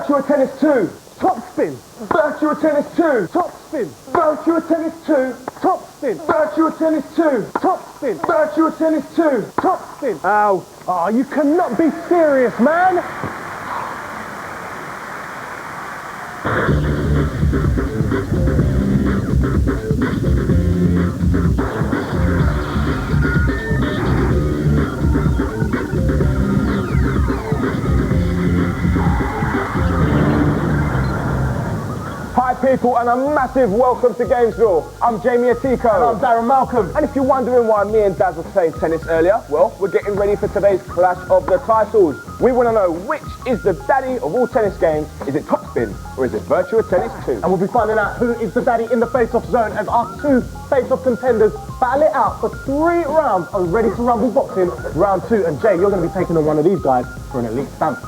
Virtua Tennis 2, top spin. Virtua Tennis 2, top spin. Virtua Tennis 2, top spin. Virtua Tennis 2, top spin. Virtua Tennis 2, top spin. Ow. Oh, you cannot be serious, man. Hi people, and a massive welcome to GamezVille. I'm Jamie Atiko. And I'm Darren Malcolm. And if you're wondering why me and Daz were playing tennis earlier, well, we're getting ready for today's clash of the titles. We want to know which is the daddy of all tennis games. Is it Top Spin or is it Virtua Tennis 2? And we'll be finding out who is the daddy in the face-off zone as our two face-off contenders battle it out for 3 rounds on Ready to Rumble Boxing round 2. And Jay, you're going to be taking on one of these guys for an elite stamp.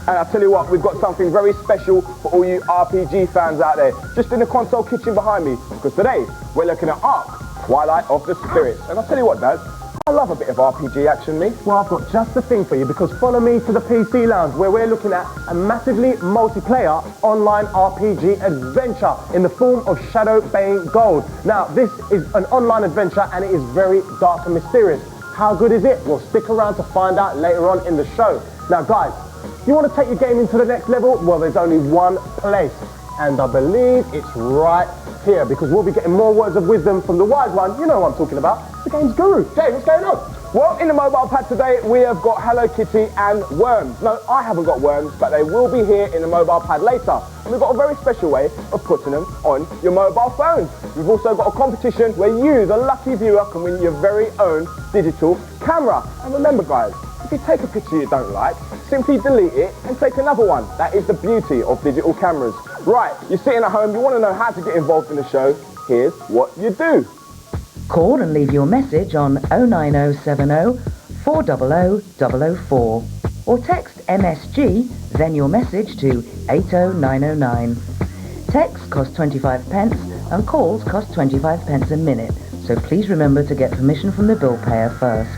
And I'll tell you what, we've got something very special for all you RPG fans out there, just in the console kitchen behind me, because today we're looking at Ark, Twilight of the Spirits. And I'll tell you what, Daz, I love a bit of RPG action, me. Well, I've got just the thing for you, because follow me to the PC Lounge, where we're looking at a massively multiplayer online RPG adventure in the form of Shadow Bane Gold. Now, this is an online adventure, and it is very dark and mysterious. How good is it? Well, stick around to find out later on in the show. Now, guys, you want to take your game into the next level? Well, there's only one place, and I believe it's right here, because we'll be getting more words of wisdom from the wise one. You know what I'm talking about, the game's guru. Jay, what's going on? Well, in the mobile pad today, we have got Hello Kitty and Worms. No, I haven't got Worms, but they will be here in the mobile pad later. And we've got a very special way of putting them on your mobile phones. We've also got a competition where you, the lucky viewer, can win your very own digital camera. And remember, guys, if you take a picture you don't like, simply delete it and take another one. That is the beauty of digital cameras. Right, you're sitting at home, you want to know how to get involved in the show. Here's what you do. Call and leave your message on 09070 400 004 or text MSG, then your message to 80909. Texts cost 25 pence and calls cost 25 pence a minute, so please remember to get permission from the bill payer first.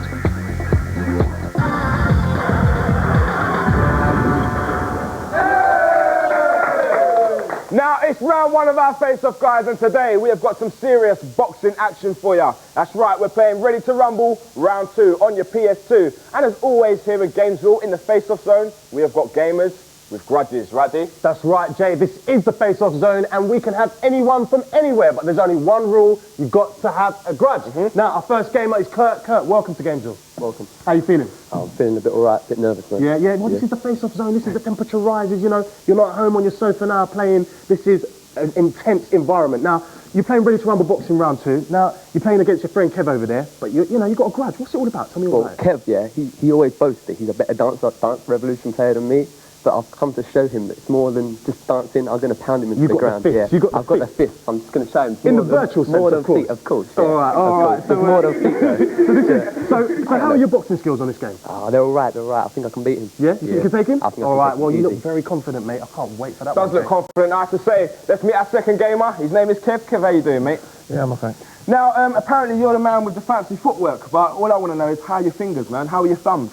Now, it's round 1 of our face-off, guys, and today we have got some serious boxing action for you. That's right, we're playing Ready to Rumble round 2 on your PS2. And as always here at GamezVille in the face-off zone, we have got gamers with grudges, right, D? That's right, Jay. This is the face-off zone, and we can have anyone from anywhere, but there's only one rule: you've got to have a grudge. Now, our first gamer is Kurt. Kurt, welcome to GamezVille. Welcome. How you feeling? Oh, I'm feeling a bit alright, a bit nervous, man. Yeah. Well, this is the face-off zone. This is the temperature rises, you know. You're not at home on your sofa now playing. This is an intense environment. Now, you're playing Ready to Rumble Boxing round 2. Now, you're playing against your friend Kev over there, but you know, you've got a grudge. What's it all about? Tell me all about it. Kev, yeah, he always boasts that he's a better dancer, dance revolution player than me. But I've come to show him that it's more than just dancing. I'm going to pound him into the ground. Fist. Yeah, I've got the fist. I'm just going to show him. In the virtual sense, more than of course. feet, of course. Yeah. All right. So more than feet, though. So how are your boxing skills on this game? They're all right. I think I can beat him. Yeah? You think you can take him? I think all right, I can well, you easy. look very confident, mate. I can't wait for that Does look confident, I have to say. Let's meet our second gamer. His name is Kev. Kev, how you doing, mate? Yeah, I'm okay. Now, apparently you're the man with the fancy footwork, but all I want to know is how are your fingers, man? How are your thumbs?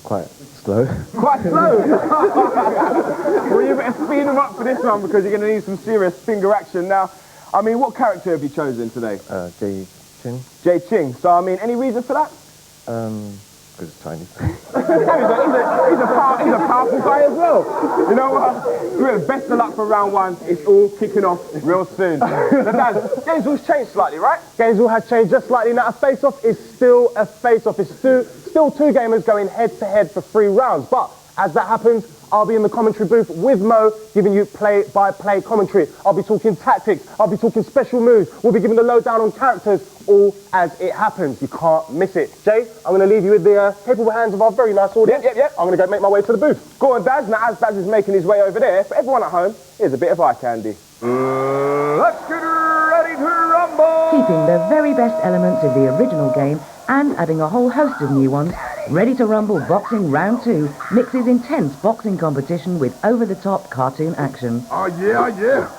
Quite slow. Quite slow? Well, you better speed them up for this one because you're going to need some serious finger action. Now, I mean, what character have you chosen today? Jay Chin. Jay Ching. So, I mean, any reason for that? Because it's Chinese. he's a powerful guy as well. You know what? Best of luck for round 1. It's all kicking off real soon. Now, Dad, GamezVille's changed slightly, right? GamezVille has changed just slightly. Now, a face-off is still a face-off. It's still 2 gamers going head-to-head for 3 rounds. But as that happens, I'll be in the commentary booth with Mo, giving you play-by-play commentary. I'll be talking tactics. I'll be talking special moves. We'll be giving the lowdown on characters, all as it happens. You can't miss it. Jay, I'm going to leave you with the capable hands of our very nice audience. Yep. I'm going to go make my way to the booth. Go on, Daz. Now, as Daz is making his way over there, for everyone at home, here's a bit of eye candy. Let's get ready to rumble! Keeping the very best elements of the original game and adding a whole host of new ones, Ready to Rumble Boxing Round 2 mixes intense boxing competition with over-the-top cartoon action. Oh, yeah.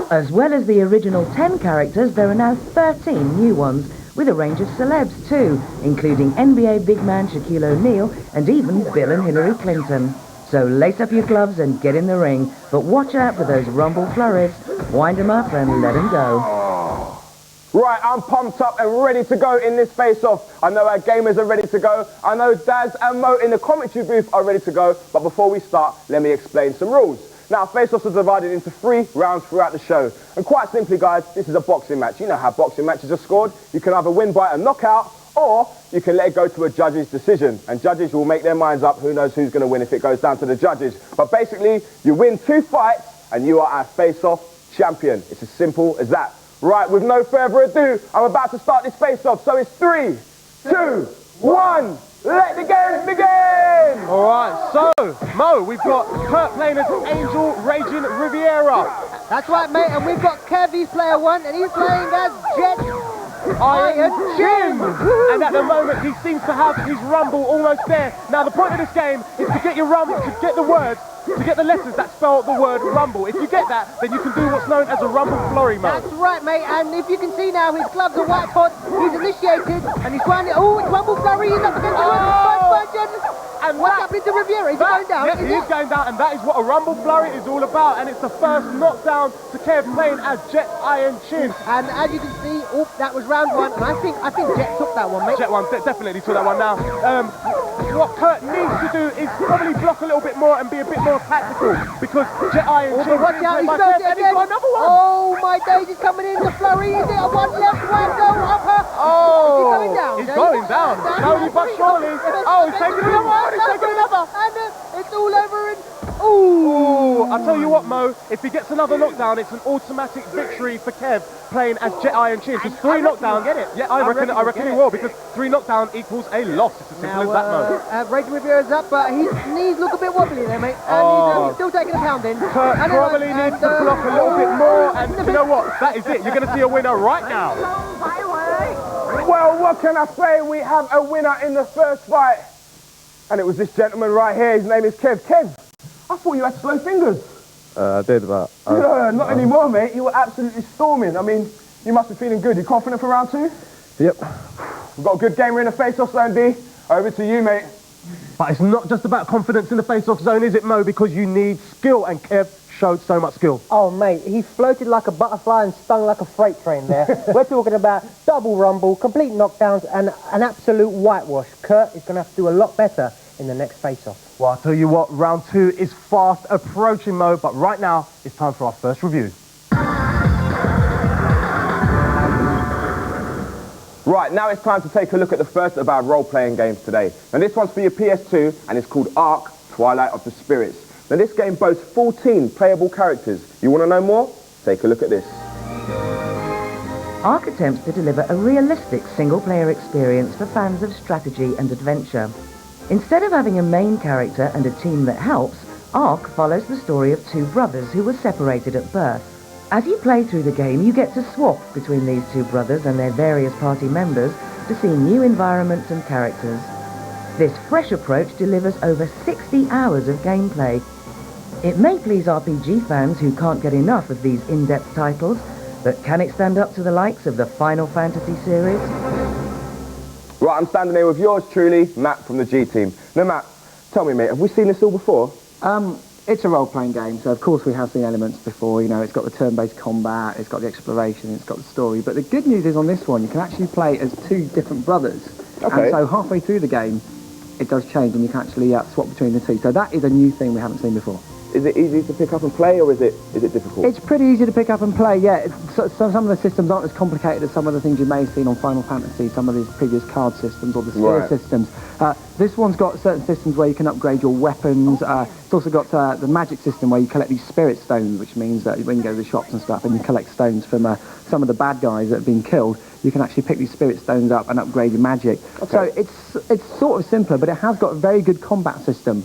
As well as the original 10 characters, there are now 13 new ones, with a range of celebs too, including NBA big man Shaquille O'Neal and even Bill and Hillary Clinton. So So lace up your gloves and get in the ring, but watch out for those rumble flurries. Wind them up and let them go. Right, I'm pumped up and ready to go in this face-off. I know our gamers are ready to go. I know Daz and Mo in the commentary booth are ready to go. But before we start, let me explain some rules. Now, face-offs are divided into 3 rounds throughout the show. And quite simply, guys, this is a boxing match. You know how boxing matches are scored. You can either win by a knockout, or you can let it go to a judge's decision. And judges will make their minds up. Who knows who's going to win if it goes down to the judges. But basically, you win 2 fights, and you are our face-off champion. It's as simple as that. Right, with no further ado, I'm about to start this face-off. So it's 3, 2, 1, let the games begin! All right, so, Mo, we've got Kurt playing as Angel Raging Riviera. That's right, mate, and we've got Kev, he's player 1, and he's playing as Jet Iron Jim! And at the moment, he seems to have his rumble almost there. Now, the point of this game is to get your rumble, to get the words, to get the letters that spell the word rumble. If you get that, then you can do what's known as a rumble flurry, Mo. That's right, mate, and if you can see now, his gloves are white hot, he's initiated, and he's trying to, oh, it's rumble flurry, he's up against the version. And what's happening to Riviera? Is he going down? Yes, he is going down, and that is what a rumble flurry is all about, and it's the first knockdown to Kev playing as Jet Iron Chin. And as you can see, oh, that was round 1, and I think Jet took that one, mate. Jet one definitely took that one now. What Kurt needs to do is probably block a little bit more and be a bit more tactical, because Jet Iron Chin watch out, he's Kev, and he's got another one. Oh my days, he's coming in, the flurry, is it a 1 left, 1 go, upper? Oh, he's going down. He's going down. Slowly but surely. Oh, he's taking another one, he's taking another. And it's all over and... Ooh! I'll tell you what, Mo, if he gets another knockdown, it's an automatic victory for Kev playing as Jet Iron Chin. Because 3 knockdowns, get it? Yeah, I reckon he will, because 3 knockdown equals a loss. It's as simple as that, Mo. Raging Riviera's up, but his knees look a bit wobbly there, mate. And he's still taking a pounding. Kurt probably needs to block a little bit more, and you know what? That is it. You're going to see a winner right now. Well, what can I say? We have a winner in the first fight. And it was this gentleman right here. His name is Kev. Kev, I thought you had slow fingers. I did, but... Not anymore, mate. You were absolutely storming. I mean, you must be feeling good. You confident for round 2? Yep. We've got a good gamer in the face-off zone, D. Over to you, mate. But it's not just about confidence in the face-off zone, is it, Mo? Because you need skill, and Kev showed so much skill. Oh, mate, he floated like a butterfly and stung like a freight train there. We're talking about double rumble, complete knockdowns, and an absolute whitewash. Kurt is going to have to do a lot better in the next face-off. Well, I'll tell you what, round 2 is fast approaching, Mo, but right now, it's time for our first review. Right, now it's time to take a look at the first of our role-playing games today. Now, this one's for your PS2, and it's called Ark: Twilight of the Spirits. Now, this game boasts 14 playable characters. You want to know more? Take a look at this. Ark attempts to deliver a realistic single-player experience for fans of strategy and adventure. Instead of having a main character and a team that helps, Ark follows the story of 2 brothers who were separated at birth. As you play through the game, you get to swap between these 2 brothers and their various party members to see new environments and characters. This fresh approach delivers over 60 hours of gameplay. It may please RPG fans who can't get enough of these in-depth titles, but can it stand up to the likes of the Final Fantasy series? Right, I'm standing here with yours truly, Matt from the G Team. Now, Matt, tell me, mate, have we seen this all before? It's a role-playing game, so of course we have seen elements before. You know, it's got the turn-based combat, it's got the exploration, it's got the story. But the good news is on this one, you can actually play as 2 different brothers. Okay. And so halfway through the game, it does change and you can actually swap between the 2. So that is a new thing we haven't seen before. Is it easy to pick up and play, or is it difficult? It's pretty easy to pick up and play, yeah. Some of the systems aren't as complicated as some of the things you may have seen on Final Fantasy, some of these previous card systems or the sphere systems. This one's got certain systems where you can upgrade your weapons. It's also got the magic system where you collect these spirit stones, which means that when you go to the shops and stuff and you collect stones from some of the bad guys that have been killed, you can actually pick these spirit stones up and upgrade your magic. Okay. So it's sort of simpler, but it has got a very good combat system.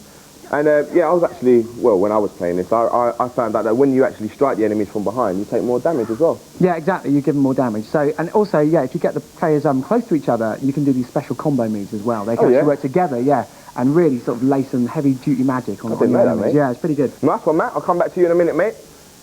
And yeah, I was actually, well, when I was playing this, I found out that when you actually strike the enemies from behind, you take more damage as well. Yeah, exactly, you give them more damage. So, and also, yeah, if you get the players close to each other, you can do these special combo moves as well. They can actually work together, yeah, and really sort of lay some heavy-duty magic on the enemies. Yeah, it's pretty good. Nice one, Matt. I'll come back to you in a minute, mate.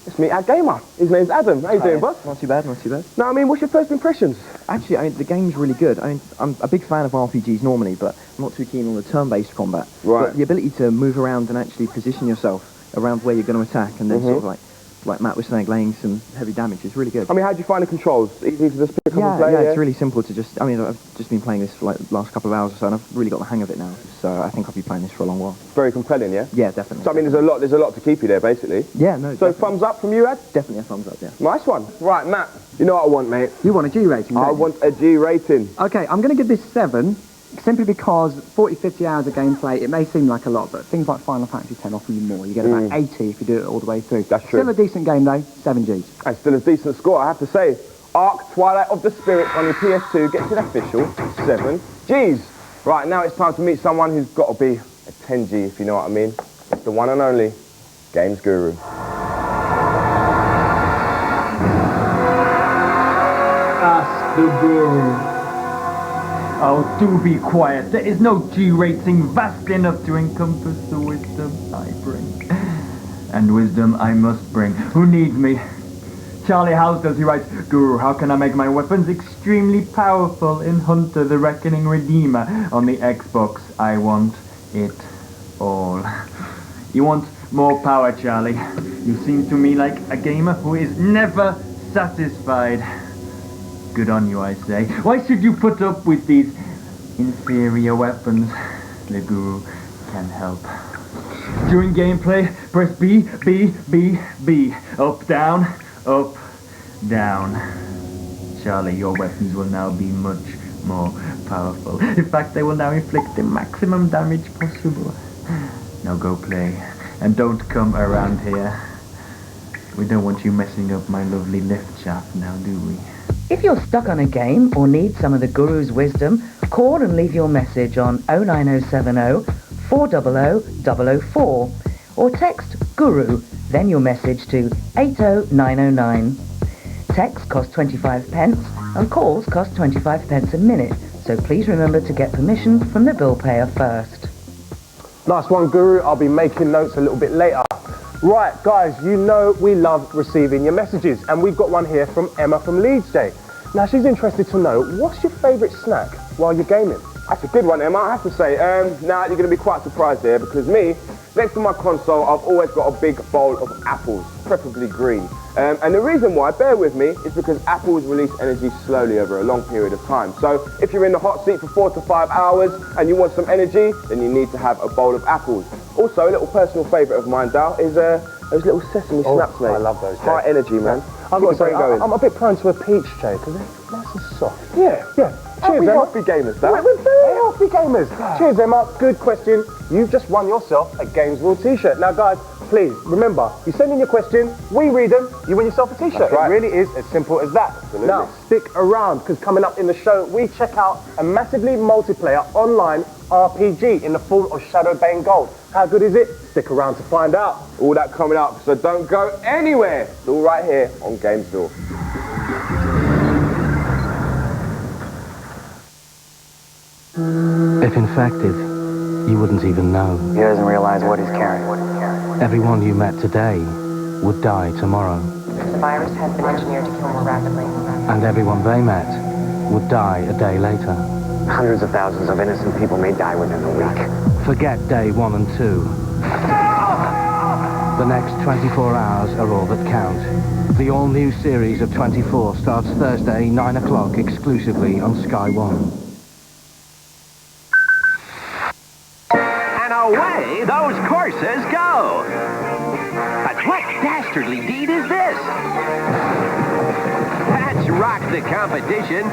let's meet our gamer. His name's Adam. How you doing, boss? Not too bad, not too bad. No, I mean, what's your first impressions? Actually, the game's really good. I'm a big fan of RPGs normally, but I'm not too keen on the turn-based combat. Right. But the ability to move around and actually position yourself around where you're going to attack, and then sort of like Matt was saying, laying some heavy damage is really good. I mean, how do you find the controls? Easy to just pick up and play? Yeah, it's really simple to just... I mean, I've just been playing this for like the last couple of hours or so, and I've really got the hang of it now. So I think I'll be playing this for a long while. Very compelling, yeah? Yeah, definitely. So, I mean, there's a lot to keep you there, basically. Yeah, no, So, definitely. thumbs up from you, Ad? Definitely a thumbs up, yeah. Nice one. Right, Matt, you know what I want, mate? You want a G rating, I don't you? want a G rating. Okay, I'm going to give this 7, simply because 40, 50 hours of gameplay, it may seem like a lot, but things like Final Fantasy X offer you more. You get about 80 if you do it all the way through. That's true. Still a decent game, though. 7 Gs. And still a decent score, I have to say. Ark Twilight of the Spirits on your PS2 gets an official 7 Gs. Right, now it's time to meet someone who's got to be a 10 G, if you know what I mean. It's the one and only Games Guru. Ask the Guru. Oh, do be quiet. There is no G rating vast enough to encompass the wisdom I bring. And wisdom I must bring. Who needs me? Charlie House does, he writes, Guru, how can I make my weapons extremely powerful in Hunter the Reckoning Redeemer? On the Xbox, I want it all. You want more power, Charlie. You seem to me like a gamer who is never satisfied. Good on you, I say. Why should you put up with these inferior weapons? The Guru can help. During gameplay, press B, B, B, B. Up, down, down. Charlie, your weapons will now be much more powerful. In fact, they will now inflict the maximum damage possible. Now go play. And don't come around here. We don't want you messing up my lovely lift shaft now, do we? If you're stuck on a game or need some of the Guru's wisdom, call and leave your message on 09070 400 004 or text GURU, then your message to 80909. Text costs 25 pence and calls cost 25 pence a minute, so please remember to get permission from the bill payer first. Nice one, Guru. I'll be making notes a little bit later. Right, guys, you know we love receiving your messages, and we've got one here from Emma from Leeds Day. Now, she's interested to know, what's your favourite snack while you're gaming? That's a good one, Emma, I have to say. Now, you're going to be quite surprised there, because me, next to my console, I've always got a big bowl of apples, preferably green. And the reason why, bear with me, is because apples release energy slowly over a long period of time. So if you're in the hot seat for 4 to 5 hours and you want some energy, then you need to have a bowl of apples. Also, a little personal favourite of mine, Dal, is those little sesame snaps, mate. I love those, Jay. High energy, man. I've got to say, going. I'm a bit prone to a peach, Jay, because they're nice and soft. Yeah. Cheers, Emma. Healthy gamers, Dal. We're very healthy gamers. Cheers, Emma. Good question. You've just won yourself a GamezVille t-shirt. Now, guys, please, remember, you send in your question, we read them, you win yourself a t-shirt. That's right. It really is as simple as that. Absolutely. Now, stick around, because coming up in the show, we check out a massively multiplayer online RPG in the form of Shadow Bane Gold. How good is it? Stick around to find out. All that coming up, so don't go anywhere. It's all right here on GamezVille. If infected, you wouldn't even know. He doesn't realize what he's carrying. Everyone you met today would die tomorrow. The virus has been engineered to kill more rapidly. And everyone they met would die a day later. Hundreds of thousands of innocent people may die within a week. Forget day 1 and 2. The next 24 hours are all that count. The all-new series of 24 starts Thursday, 9 o'clock, exclusively on Sky 1. And away those courses go. But what dastardly deed is this? That's rock the competition.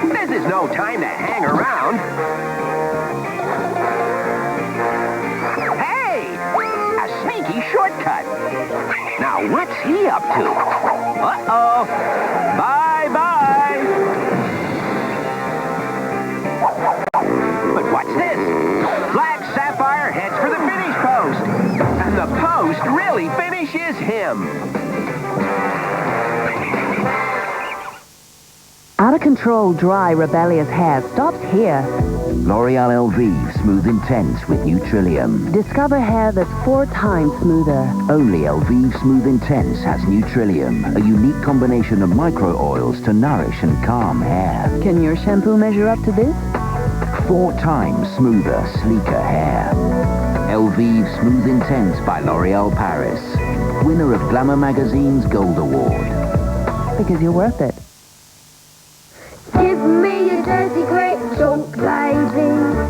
This is no time to hang around. Hey! A sneaky shortcut. Now what's he up to? Uh-oh. Bye-bye. But what's this? Black Sapphire heads for the finish post. And the post really finishes him. Out of control dry, rebellious hair stops here. L'Oreal LV Smooth Intense with Neutrilium. Discover hair that's 4 times smoother. Only LV Smooth Intense has Neutrilium, a unique combination of micro oils to nourish and calm hair. Can your shampoo measure up to this? 4 times smoother, sleeker hair. LV Smooth Intense by L'Oreal Paris. Winner of Glamour Magazine's Gold Award. Because you're worth it. Give me a dirty great chunk, baby,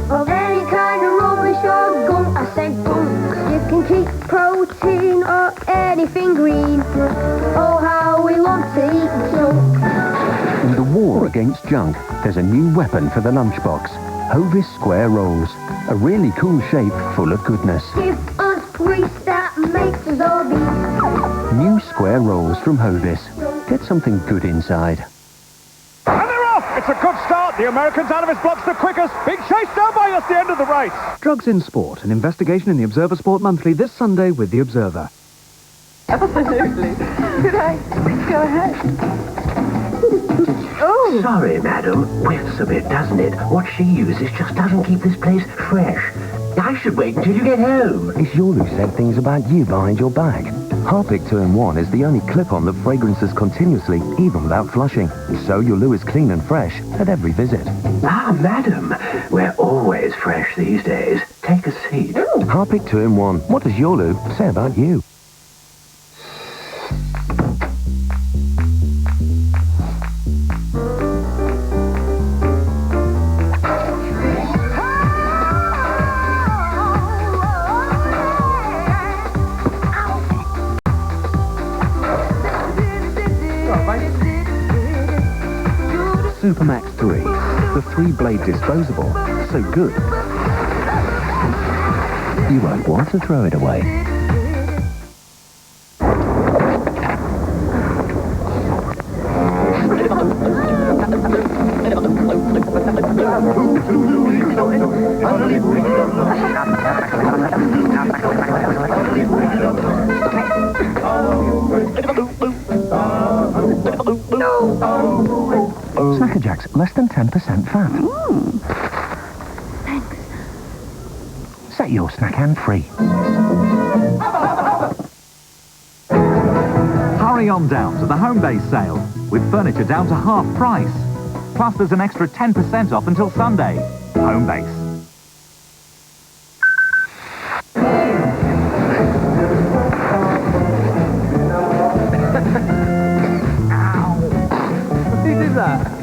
of any kind of rubbish or gunk. I say gunk. You can keep protein or anything green. Oh, how we want to eat junk. In the war against junk, there's a new weapon for the lunchbox. Hovis Square Rolls. A really cool shape full of goodness. Give us grease that makes us obese. New Square Rolls from Hovis. Get something good inside. And they're off! It's a good start. The Americans out of his blocks the quickest. Big chase down by us the end of the race. Drugs in Sport, an investigation in the Observer Sport Monthly this Sunday with the Observer. Absolutely. Could I go ahead? Oh! Sorry, madam. Whiffs a bit, doesn't it? What she uses just doesn't keep this place fresh. I should wait until you get home. It's your who said things about you behind your back. Harpic 2-in-1 is the only clip-on that fragrances continuously, even without flushing. So your loo is clean and fresh at every visit. Ah, madam. We're always fresh these days. Take a seat. Harpic 2-in-1. What does your loo say about you? Supermax 3, the 3-blade disposable, so good you won't want to throw it away. Snacker Jacks, less than 10% fat. Thanks. Set your snack hand free. Hurry on down to the Homebase sale, with furniture down to half price. Plus there's an extra 10% off until Sunday. Homebase.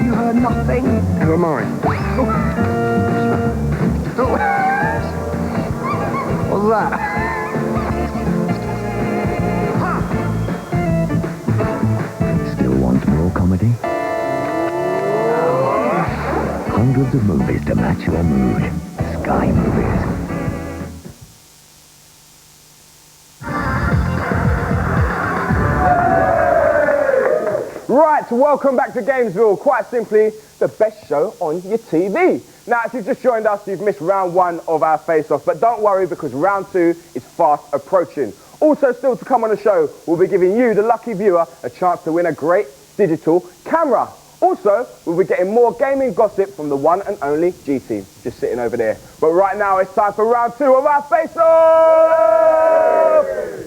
You heard nothing. Who am I? What's that? Still want more comedy? Hundreds of movies to match your mood. Sky Movies. Right, welcome back to GamezVille. Quite simply, the best show on your TV. Now, if you've just joined us, you've missed round 1 of our face-off, but don't worry because round 2 is fast approaching. Also, still to come on the show, we'll be giving you, the lucky viewer, a chance to win a great digital camera. Also, we'll be getting more gaming gossip from the one and only G-Team, just sitting over there. But right now, it's time for round 2 of our face-off!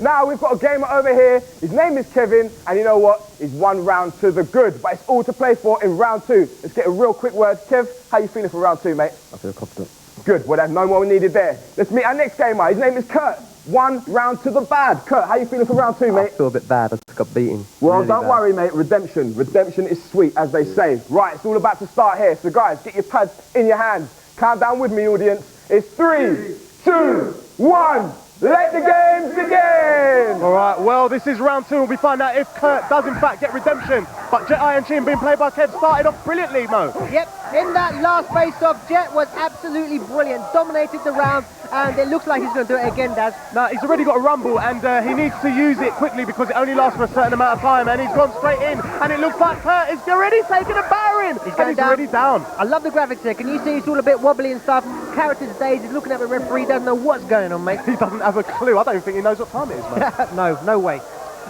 Now, we've got a gamer over here. His name is Kevin, and you know what? He's 1 round to the good, but it's all to play for in round 2. Let's get a real quick word. Kev, how you feeling for round 2, mate? I feel confident. Good, well, there's no more needed there. Let's meet our next gamer. His name is Kurt. 1 round to the bad. Kurt, how you feeling for round 2, mate? I feel a bit bad. I just got beaten. Well, really don't bad. worry, mate. Redemption. Redemption is sweet, as they say. Right, it's all about to start here. So, guys, get your pads in your hands. Count down with me, audience. It's 3, 2, 1. Let the games begin! All right, well, this is round 2, and we find out if Kurt does, in fact, get redemption. But Jet ING, being played by Kev, started off brilliantly, Mo. Yep, in that last face-off, Jet was absolutely brilliant. Dominated the round, and it looks like he's going to do it again, Daz. Now, he's already got a rumble, and he needs to use it quickly because it only lasts for a certain amount of time, and he's gone straight in, and it looks like Kurt is already taking a battering. He's already down. I love the graphics here. Can you see it's all a bit wobbly and stuff? Character's dazed, he's looking at the referee, doesn't know what's going on, mate. He doesn't have a clue. I don't think he knows what time it is, mate. No way.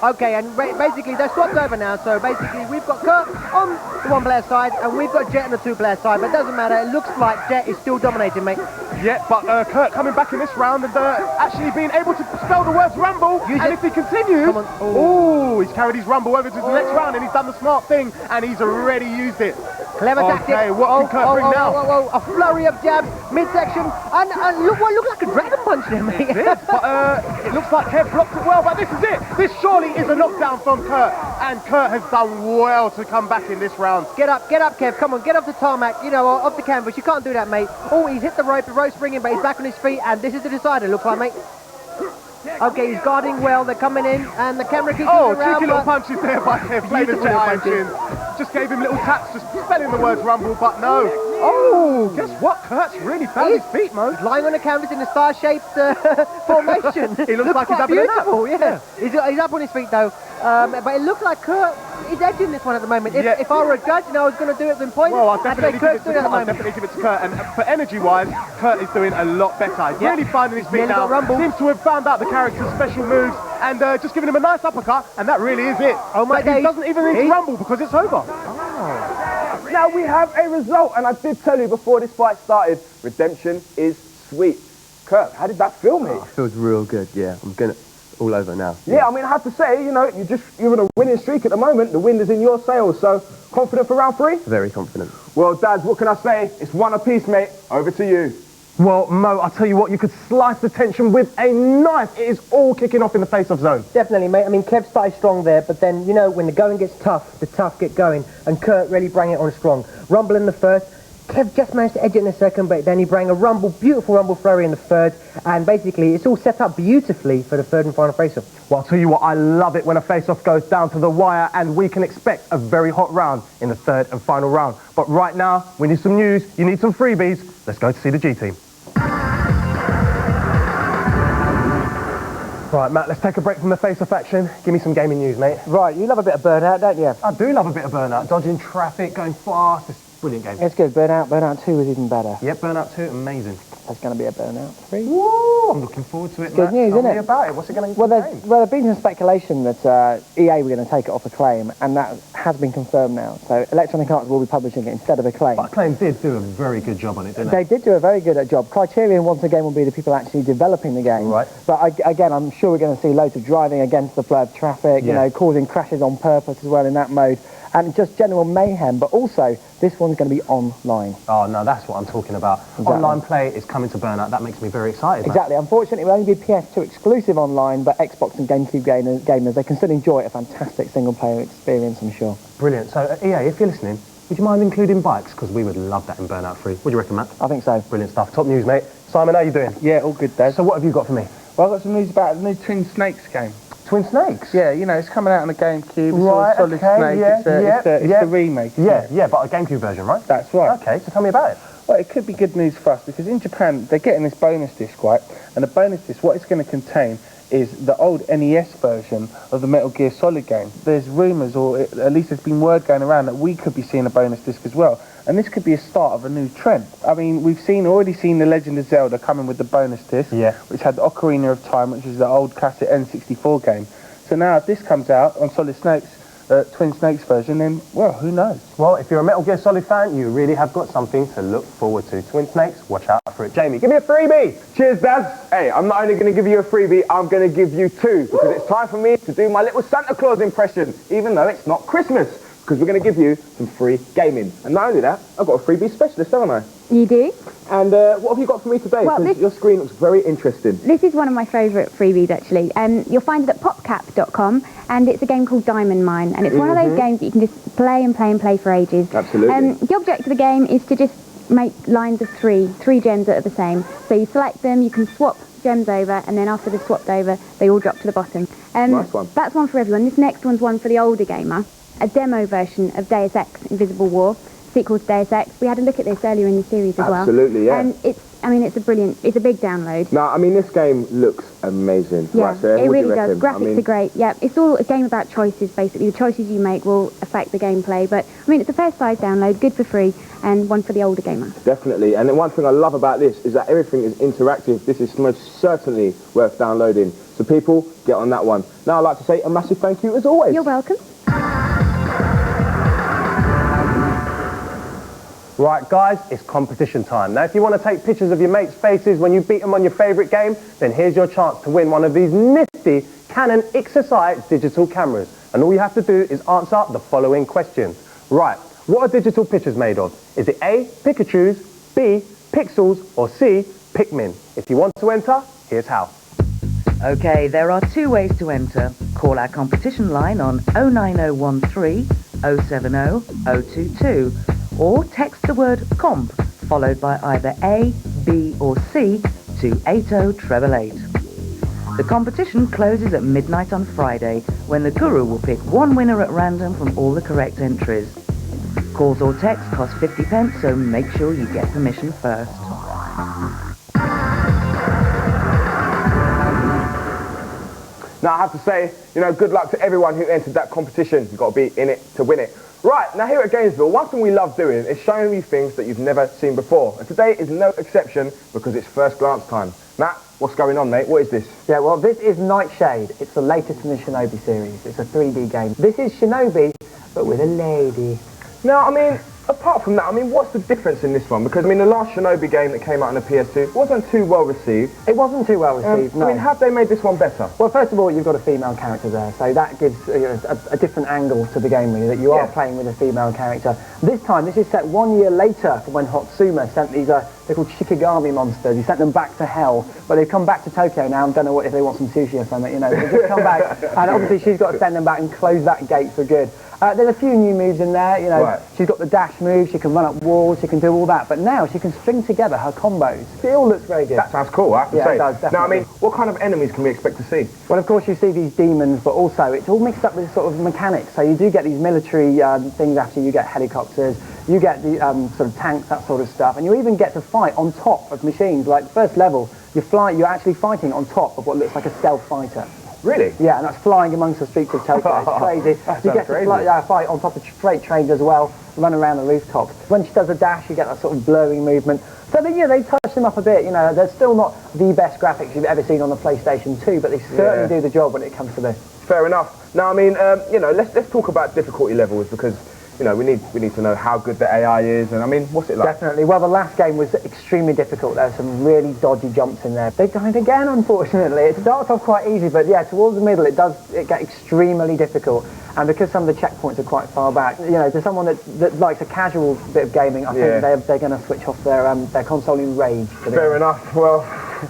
Okay, and basically they're swapped over now, so basically we've got Kurt on the one-player side, and we've got Jet on the two-player side, but it doesn't matter, it looks like Jet is still dominating, mate. Yeah, but Kurt coming back in this round and actually being able to spell the words rumble, and if he continues, he's carried his rumble over to the next round, and he's done the smart thing, and he's already used it. Clever tactic. Okay, what can Kurt bring now? A flurry of jabs, midsection, and look like a dragon punch there, mate. It did, but it looks like Kev blocked it well, but this is it. This surely is a knockdown from Kurt, and Kurt has done well to come back in this round. Get up, Kev, come on, get off the tarmac, you know, off the canvas, you can't do that, mate. Oh, he's hit the rope's springing, but he's back on his feet, and this is the decider, looks like, mate. Okay, he's guarding well, they're coming in, and the camera keeps moving around. Cheeky little punches there by Kev, played the jet iron chin. Just gave him little taps, just spelling the words rumble, but no. Oh, guess what? Kurt's really found his feet, Mo. He's lying on the canvas in a star-shaped formation. He looks like he's having a nap. Yeah. He's up on his feet, though. But it looks like Kurt is edging this one at the moment. If I were a judge and I was going to do it in points, well, I'd definitely give it to Kurt. And for energy-wise, Kurt is doing a lot better. He's really finding his feet now. Seems to have found out the character's special moves and just giving him a nice uppercut, and that really is it. Oh my days. He doesn't even need to rumble because it's over. Now we have a result, and I did tell you before this fight started, redemption is sweet. Kurt, how did that feel, mate? It feels real good, yeah. I'm gonna all over now. Yeah, I mean, I have to say, you know, you're in a winning streak at the moment. The wind is in your sails, so confident for round 3? Very confident. Well, Dads, what can I say? It's one apiece, mate. Over to you. Well, Mo, I'll tell you what, you could slice the tension with a knife. It is all kicking off in the face-off zone. Definitely, mate. I mean, Kev started strong there, but then, you know, when the going gets tough, the tough get going, and Kurt really bring it on strong. Rumble in the first. Kev just managed to edge it in the second, but then he bring a beautiful rumble flurry in the third, and basically it's all set up beautifully for the third and final face-off. Well, I'll tell you what, I love it when a face-off goes down to the wire, and we can expect a very hot round in the third and final round. But right now, we need some news, you need some freebies. Let's go to see the G-Team. Right, Matt, let's take a break from the face-off action. Give me some gaming news, mate. Right, you love a bit of Burnout, don't you? I do love a bit of Burnout. Dodging traffic, going fast. It's a brilliant game. It's good. Burnout 2 is even better. Yep, Burnout 2, amazing. There's going to be a Burnout 3. Woo! I'm looking forward to it, It's good news, Tell isn't me it? about it. What's it going to be? Well, there's been some speculation that EA were going to take it off Acclaim, and that has been confirmed now. So Electronic Arts will be publishing it instead of Acclaim. But Acclaim did do a very good job on it, didn't they? They did do a very good job. Criterion, once again, will be the people actually developing the game. Right. But again, I'm sure we're going to see loads of driving against the flow of traffic, you know, causing crashes on purpose as well in that mode, and just general mayhem. But also, this one's going to be online. Oh, no, that's what I'm talking about. Exactly. Online play is coming to Burnout. That makes me very excited. Exactly. Unfortunately, it will only be PS2 exclusive online, but Xbox and GameCube gamers, they can still enjoy a fantastic single-player experience, I'm sure. Brilliant. So, EA, if you're listening, would you mind including bikes? Because we would love that in Burnout 3. What do you reckon, Matt? I think so. Brilliant stuff. Top news, mate. Simon, how you doing? Yeah, all good, Dad. So what have you got for me? Well, I've got some news about the new Twin Snakes game. Twin Snakes? Yeah, you know, it's coming out on the GameCube. It's Right, all Solid okay, Snake. yeah, It's the remake. Yeah, but a GameCube version, right? That's right. Okay, so tell me about it. Well, it could be good news for us, because in Japan, they're getting this bonus disc, right? And the bonus disc, what it's going to contain is the old NES version of the Metal Gear Solid game. There's rumours, or at least there's been word going around, that we could be seeing a bonus disc as well. And this could be a start of a new trend. I mean, we've already seen The Legend of Zelda coming with the bonus disc, which had the Ocarina of Time, which is the old classic N64 game. So now if this comes out on Solid Snakes, Twin Snakes version, then, well, who knows? Well, if you're a Metal Gear Solid fan, you really have got something to look forward to. Twin Snakes, watch out for it. Jamie, give me a freebie! Cheers, Dads. Hey, I'm not only going to give you a freebie, I'm going to give you 2, because it's time for me to do my little Santa Claus impression, even though it's not Christmas, because we're going to give you some free gaming. And not only that, I've got a freebie specialist, haven't I? You do? And what have you got for me today? Well, Because your screen looks very interesting. This is one of my favourite freebies, actually. You'll find it at popcap.com, and it's a game called Diamond Mine, and it's one of those games that you can just play and play and play for ages. Absolutely. The object of the game is to just make lines of three gems that are the same. So you select them, you can swap gems over, and then after they're swapped over, they all drop to the bottom. Nice one. That's one for everyone. This next one's one for the older gamer. A demo version of Deus Ex Invisible War, sequel to Deus Ex. We had a look at this earlier in the series as well. Absolutely, yeah. And it's a big download. No, I mean, this game looks amazing. Yeah, right, Sarah, it what do you really does. reckon? Graphics are great. Yeah, it's all a game about choices, basically. The choices you make will affect the gameplay. But, I mean, it's a fair-sized download, good for free, and one for the older gamer. Definitely. And the one thing I love about this is that everything is interactive. This is most certainly worth downloading. So people, get on that one. Now I'd like to say a massive thank you as always. You're welcome. Right, guys, it's competition time. Now, if you want to take pictures of your mates' faces when you beat them on your favourite game, then here's your chance to win one of these nifty Canon XSI digital cameras. And all you have to do is answer the following questions. Right, what are digital pictures made of? Is it A, Pikachus, B, pixels, or C, Pikmin? If you want to enter, here's how. OK, there are two ways to enter. Call our competition line on 09013 070 022 or text the word COMP followed by either A, B or C to 80888. The competition closes at midnight on Friday when the Guru will pick one winner at random from all the correct entries. Calls or texts cost 50p, so make sure you get permission first. Now I have to say, good luck to everyone who entered that competition. You've got to be in it to win it. Right, now here at GamezVille, one thing we love doing is showing you things that you've never seen before. And today is no exception because it's first glance time. Matt, what's going on, mate? What is this? Yeah, well, this is Nightshade. It's the latest in the Shinobi series. It's a 3D game. This is Shinobi, but with a lady. Now, apart from that, what's the difference in this one? Because, the last Shinobi game that came out on the PS2 wasn't too well received. It wasn't too well received, no. Have they made this one better? Well, first of all, you've got a female character there, so that gives a different angle to the game, really, that you are playing with a female character. This time, this is set 1 year later from when Hotsuma sent these, they're called Shikigami monsters. He sent them back to hell, but they've come back to Tokyo now. I don't know if they want some sushi or something, They've just come back, and obviously she's got to send them back and close that gate for good. There's a few new moves in there, Right. She's got the dash move, she can run up walls, she can do all that, but now she can string together her combos. It all looks very good. That sounds cool, I have to say. It does, definitely. Now, what kind of enemies can we expect to see? Well, of course, you see these demons, but also it's all mixed up with sort of mechanics. So you do get these military things after you get helicopters, you get the sort of tanks, that sort of stuff, and you even get to fight on top of machines. Like the first level, you're actually fighting on top of what looks like a stealth fighter. Really? Yeah, and that's flying amongst the streets of Tokyo. It's crazy. You get to fight on top of freight trains as well, run around the rooftops. When she does a dash, you get that sort of blurring movement. So they touch them up a bit. They're still not the best graphics you've ever seen on the PlayStation 2, but they certainly do the job when it comes to this. Fair enough. Now, let's talk about difficulty levels because we need to know how good the AI is, and what's it like? Definitely. Well, the last game was extremely difficult. There were some really dodgy jumps in there. They died again, unfortunately. It starts off quite easy, but yeah, towards the middle it get extremely difficult. And because some of the checkpoints are quite far back, to someone that likes a casual bit of gaming, I think they're going to switch off their console in rage. Fair enough. Well,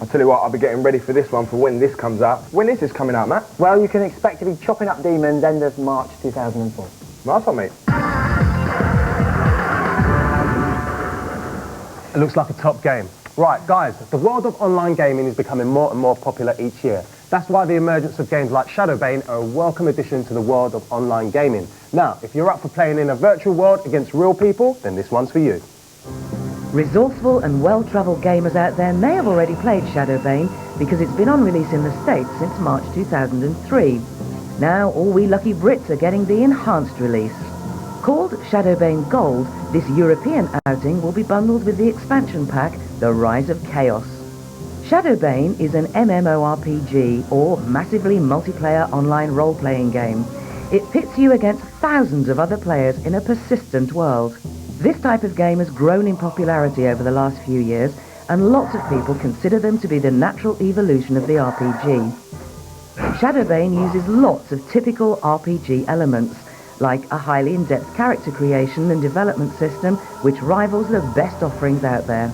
I'll tell you what, I'll be getting ready for this one for when this comes out. When is this coming out, Matt? Well, you can expect to be chopping up demons end of March 2004. Nice one, mate. It looks like a top game. Right, guys, the world of online gaming is becoming more and more popular each year. That's why the emergence of games like Shadowbane are a welcome addition to the world of online gaming. Now, if you're up for playing in a virtual world against real people, then this one's for you. Resourceful and well-travelled gamers out there may have already played Shadowbane because it's been on release in the States since March 2003. Now, all we lucky Brits are getting the enhanced release. Called Shadowbane Gold, this European outing will be bundled with the expansion pack, The Rise of Chaos. Shadowbane is an MMORPG, or massively multiplayer online role-playing game. It pits you against thousands of other players in a persistent world. This type of game has grown in popularity over the last few years, and lots of people consider them to be the natural evolution of the RPG. Shadowbane uses lots of typical RPG elements, like a highly in-depth character creation and development system which rivals the best offerings out there.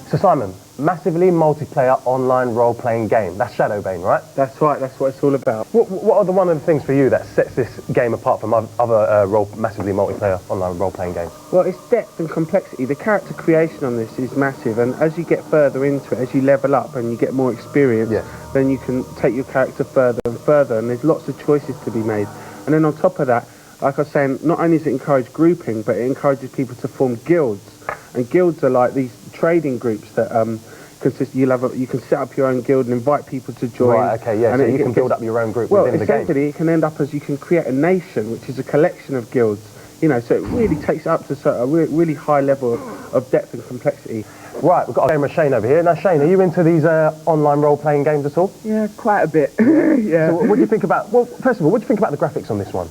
So Simon, massively multiplayer online role-playing game. That's Shadowbane, right? That's right, that's what it's all about. What are one of the things for you that sets this game apart from other massively multiplayer online role-playing games? Well, it's depth and complexity. The character creation on this is massive, and as you get further into it, as you level up and you get more experience, then you can take your character further and further, and there's lots of choices to be made. And then on top of that, like I was saying, not only does it encourage grouping, but it encourages people to form guilds. And guilds are like these trading groups that consist. You can set up your own guild and invite people to join. Right. Okay. Yeah. So you can build up your own group within the game. Well, essentially, it can end up as you can create a nation, which is a collection of guilds. You know, so it really takes it up to a really high level of depth and complexity. Right, we've got a game with Shane over here. Now, Shane, are you into these online role-playing games at all? Yeah, quite a bit. Yeah. So what do you think about, well, first of all, what do you think about the graphics on this one?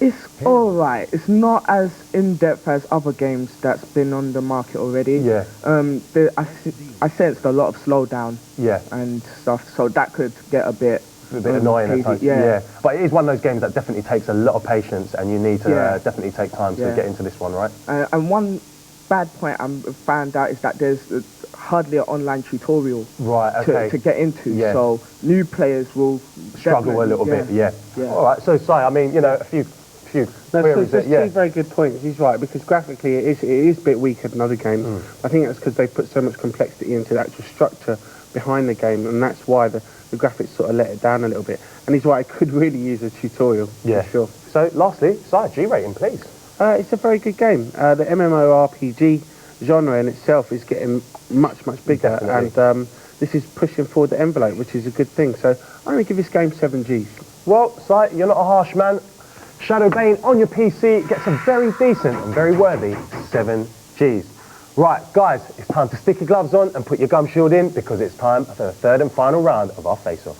It's alright. It's not as in-depth as other games that's been on the market already. Yeah. I sensed a lot of slowdown. Yeah. And stuff, so that could get a bit annoying at times. Yeah. But it is one of those games that definitely takes a lot of patience, and you need to definitely take time to get into this one, right? And one bad point I found out is that there's hardly an online tutorial to get into, so new players will struggle a little bit. Yeah. All right, so Si, I mean, you know, a few queries. So two very good points. He's right, because graphically it is a bit weaker than other games. I think that's because they put so much complexity into the actual structure behind the game, and that's why the graphics sort of let it down a little bit. And he's right, it could really use a tutorial, for sure. So lastly, Si, G rating, please. It's a very good game. The MMORPG genre in itself is getting much bigger, and this is pushing forward the envelope, which is a good thing. So I'm going to give this game 7 Gs. Well, Si, you're not a harsh man. Shadow Bane on your PC gets a very decent and very worthy 7 Gs. Right, guys, it's time to stick your gloves on and put your gum shield in, because it's time for the third and final round of our face-off.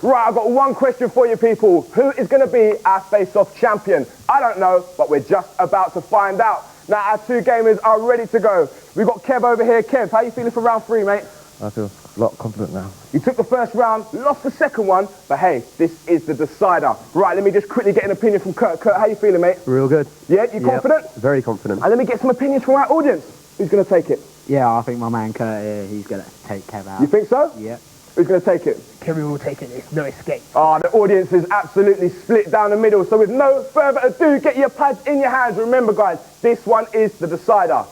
Right, I've got one question for you people. Who is going to be our face-off champion? I don't know, but we're just about to find out. Now, our two gamers are ready to go. We've got Kev over here. Kev, how you feeling for round 3, mate? I feel a lot confident now. You took the first round, lost the second one, but hey, this is the decider. Right, let me just quickly get an opinion from Kurt. Kurt, how you feeling, mate? Real good. Yeah, you confident? Very confident. And let me get some opinions from our audience. Who's going to take it? Yeah, I think my man Kurt here, he's going to take Kev out. You think so? Yeah. Who's going to take it? Kevin will take it, there's no escape. Oh, the audience is absolutely split down the middle. So with no further ado, get your pads in your hands. Remember, guys, this one is the decider.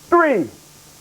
3,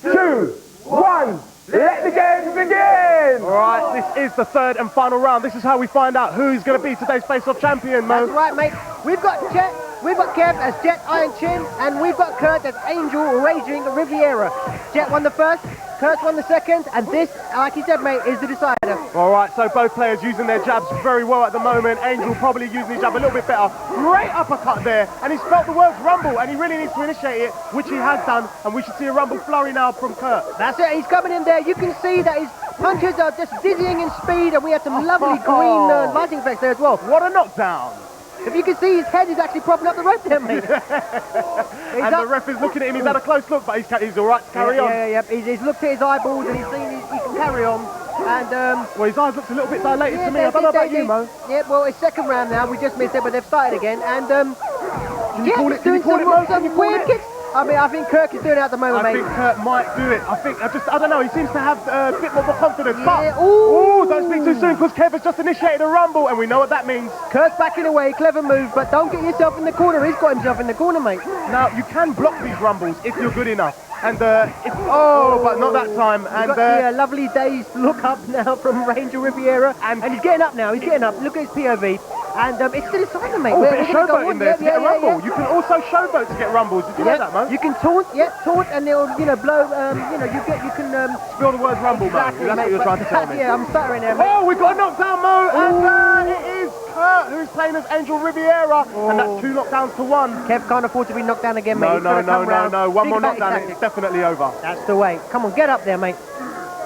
2, 1, let the game begin! All right, this is the third and final round. This is how we find out who's going to be today's face-off champion, Mo. That's right, mate. We've got Kev as Jet Iron Chin, and we've got Kurt as Angel Raging Riviera. Jet won the first, Kurt won the second, and this, like he said, mate, is the decider. All right, so both players using their jabs very well at the moment. Angel probably using his jab a little bit better. Great uppercut there, and he's felt the words rumble, and he really needs to initiate it, which he has done, and we should see a rumble flurry now from Kurt. That's it, he's coming in there. You can see that his punches are just dizzying in speed, and we had some lovely green lighting effects there as well. What a knockdown! If you can see, his head is actually propping up the rope there, mate. And the ref is looking at him. He's had a close look, but he's all right to carry on. Yeah. He's looked at his eyeballs and he's seen he can carry on. And well, his eyes look a little bit dilated to me. I don't know about you, Mo. Yeah, well, it's second round now. We just missed it, but they've started again. And can you call it, Mo? Some weird kicks. I mean, I think Kirk is doing it at the moment, mate. I think Kurt might do it. I don't know, he seems to have a bit more confidence. Yeah. But, ooh, don't speak too soon, because Kev has just initiated a rumble, and we know what that means. Kurt's backing away, clever move, but don't get yourself in the corner. He's got himself in the corner, mate. Now, you can block these rumbles if you're good enough. And, but not that time. And we've got the lovely dazed look up now from Ranger Riviera. And he's getting up now, Look at his POV. And it's still exciting, mate. Oh, a bit of showboat in there to get a rumble. Yeah. You can also showboat to get rumbles. Did you know that, Mo? You can taunt, and they'll, blow, you can... Spill the word rumble, exactly, Mo. That's what you're trying to tell me. Yeah, I'm stuttering there, mate. Oh, we've got a knockdown, Mo. And it is Kurt, who's playing as Angel Riviera. And that's 2 knockdowns to 1. Kev can't afford to be knocked down again, mate. No. One more knockdown and it's definitely over. That's the way. Come on, get up there, mate.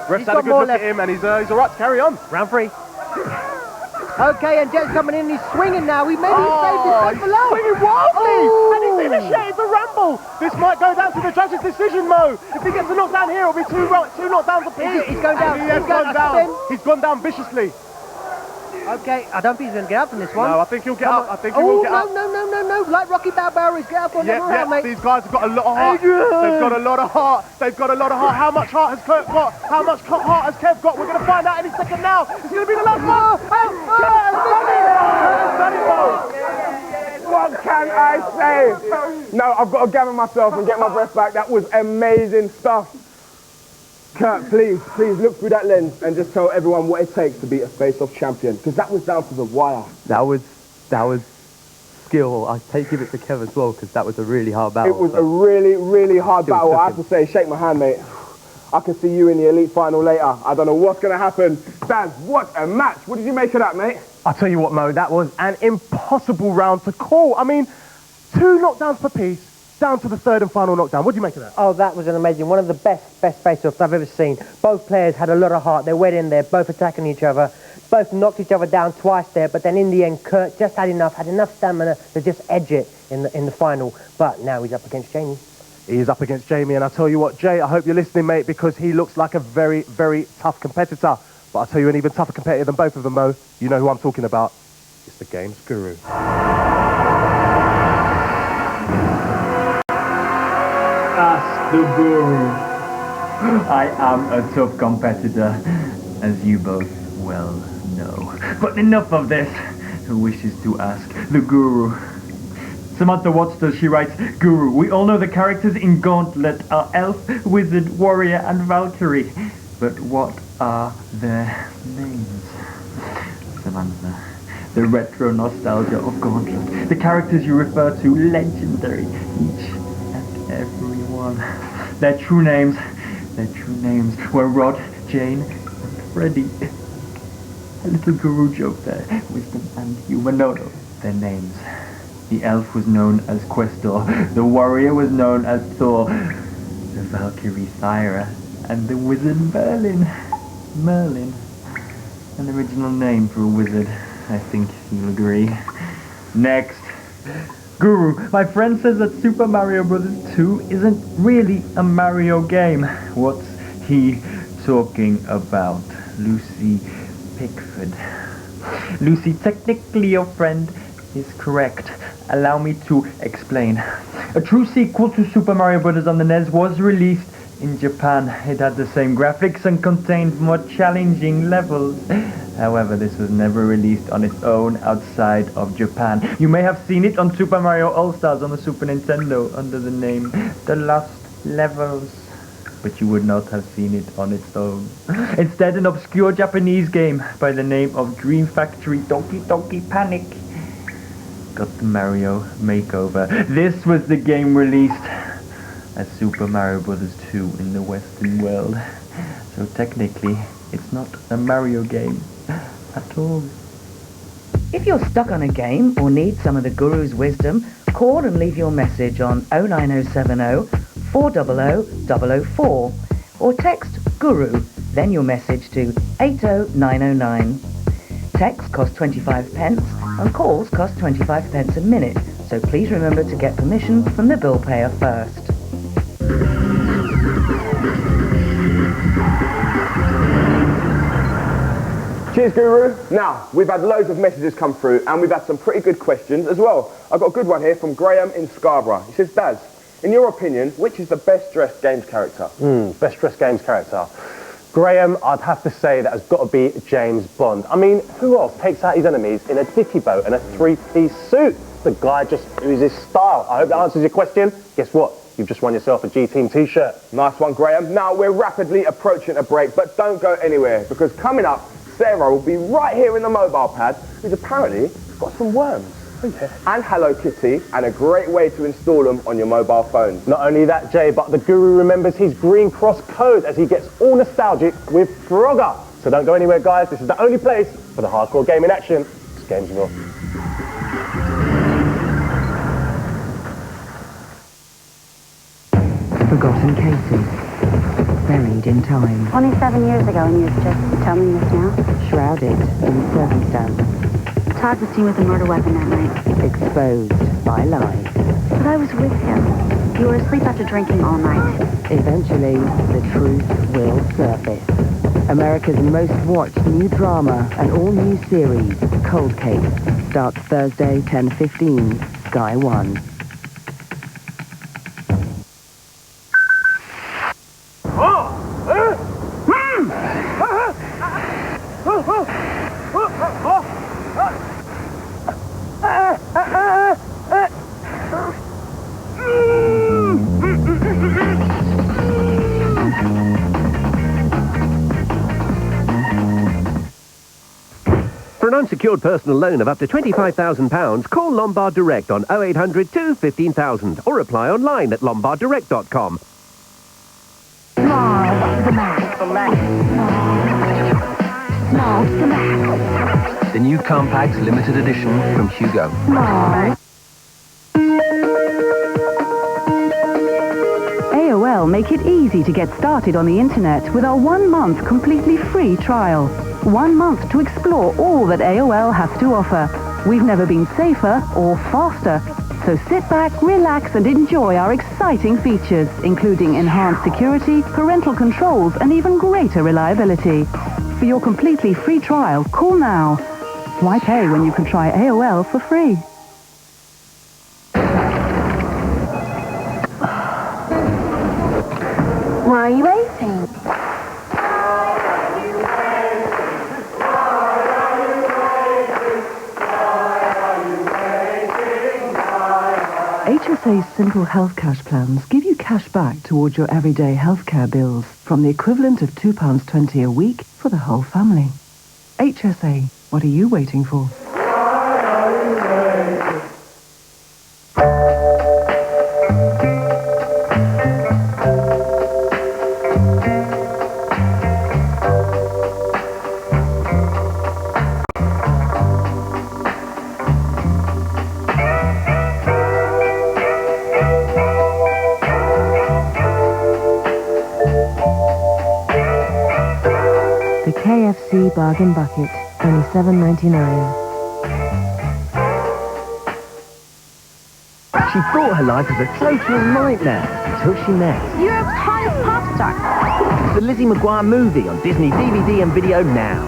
Ref's had a good look at him and he's all right to carry on. Round 3. Okay, and Jet's coming in, he's swinging now. Maybe he saved his head below. Swinging wildly, and he's initiated the rumble. This might go down to the judge's decision, Mo. If he gets a knockdown here, it'll be 2 knockdowns apiece. He's going down. He has gone down. He's gone down viciously. Okay, I don't think he's going to get up from this one. No, I think he'll get up. I think he will get up. No. Like Rocky Balboa, he's get up on the round, mate. These guys have got a lot of heart. They've got a lot of heart. How much heart has Kurt got? How much heart has Kev got? We're going to find out any second now. It's going to be the last one. What can I say? No, I've got to gather myself and get my breath back. That was amazing stuff. Kurt, please look through that lens and just tell everyone what it takes to be a face-off champion, because that was down to the wire. That was skill. I give it to Kev as well, because that was a really hard battle. It was a really hard battle. I have to say, shake my hand, mate. I can see you in the elite final later. I don't know what's going to happen. Daz, what a match. What did you make of that, mate? I'll tell you what, Mo, that was an impossible round to call. I mean, 2 knockdowns per piece, down to the 3rd and final knockdown. What do you make of that? Oh, that was an amazing, one of the best face-offs I've ever seen. Both players had a lot of heart. They went in there, both attacking each other, both knocked each other down twice there, but then in the end, Kurt just had enough stamina to just edge it in the final. But now he's up against Jamie. He is up against Jamie, and I'll tell you what, Jay, I hope you're listening, mate, because he looks like a very, very tough competitor. But I'll tell you an even tougher competitor than both of them, Mo. You know who I'm talking about. It's the Games Guru. Ask the Guru. I am a tough competitor, as you both well know. But enough of this. Who wishes to ask the Guru? Samantha Watts, she writes, Guru, we all know the characters in Gauntlet are Elf, Wizard, Warrior and Valkyrie. But what are their names? Samantha, the retro nostalgia of Gauntlet. The characters you refer to, legendary, each and every one. Their true names were Rod, Jane and Freddy. A little Guru joke there, wisdom and humor. No, their names. The elf was known as Questor, the warrior was known as Thor, the Valkyrie Thyra, and the wizard Merlin. Merlin. An original name for a wizard, I think you'll agree. Next. Guru, my friend says that Super Mario Bros. 2 isn't really a Mario game. What's he talking about? Lucy Pickford. Lucy, technically your friend is correct. Allow me to explain. A true sequel to Super Mario Bros. On the NES was released in Japan. It had the same graphics and contained more challenging levels. However, this was never released on its own outside of Japan. You may have seen it on Super Mario All-Stars on the Super Nintendo under the name The Lost Levels. But you would not have seen it on its own. Instead, an obscure Japanese game by the name of Dream Factory Donkey Donkey Panic got the Mario makeover. This was the game released as Super Mario Bros. 2 in the Western world. So technically, it's not a Mario game at all. If you're stuck on a game or need some of the Guru's wisdom, call and leave your message on 09070 400 004 or text Guru, then your message to 80909. Text costs 25 pence and calls cost 25 pence a minute, so please remember to get permission from the bill payer first. Cheers, Guru. Now, we've had loads of messages come through and we've had some pretty good questions as well. I've got a good one here from Graham in Scarborough. He says, Daz, in your opinion, which is the best dressed games character? Best dressed games character. Graham, I'd have to say that has got to be James Bond. I mean, who else takes out his enemies in a dicky boat and a 3-piece suit? The guy just oozes style. I hope that answers your question. Guess what? You've just won yourself a G-Team t-shirt. Nice one, Graham. Now, we're rapidly approaching a break, but don't go anywhere, because coming up, Sarah will be right here in the mobile pad, who's apparently got some worms. And Hello Kitty, and a great way to install them on your mobile phone. Not only that, Jay, but the Guru remembers his Green Cross code as he gets all nostalgic with Frogger. So don't go anywhere, guys. This is the only place for the hardcore gaming action. It's GamezVille. Forgotten cases. Buried in time. 27 years ago, and you're just telling us now? Shrouded in circumstance. Todd was seen with a murder weapon that night. Exposed by lies. But I was with him. You were asleep after drinking all night. Eventually, the truth will surface. America's most watched new drama and all-new series, Cold Case, starts Thursday, 10:15, Sky One. For an unsecured personal loan of up to £25,000, call Lombard Direct on 0800 215,000 or apply online at lombarddirect.com. Mom, Max. Master Max. The new compact limited edition from Hugo. AOL make it easy to get started on the internet with our 1 month completely free trial. 1 month to explore all that AOL has to offer. We've never been safer or faster. So sit back, relax and enjoy our exciting features, including enhanced security, parental controls and even greater reliability. For your completely free trial, call now. Why pay when you can try AOL for free? Why are you waiting? HSA's simple health cash plans give you cash back towards your everyday healthcare bills from the equivalent of £2.20 a week for the whole family. HSA, what are you waiting for? KFC bargain bucket, only $7.99. She thought her life was a total nightmare until she met Europe's highest pop star. the Lizzie McGuire movie on Disney DVD and video now.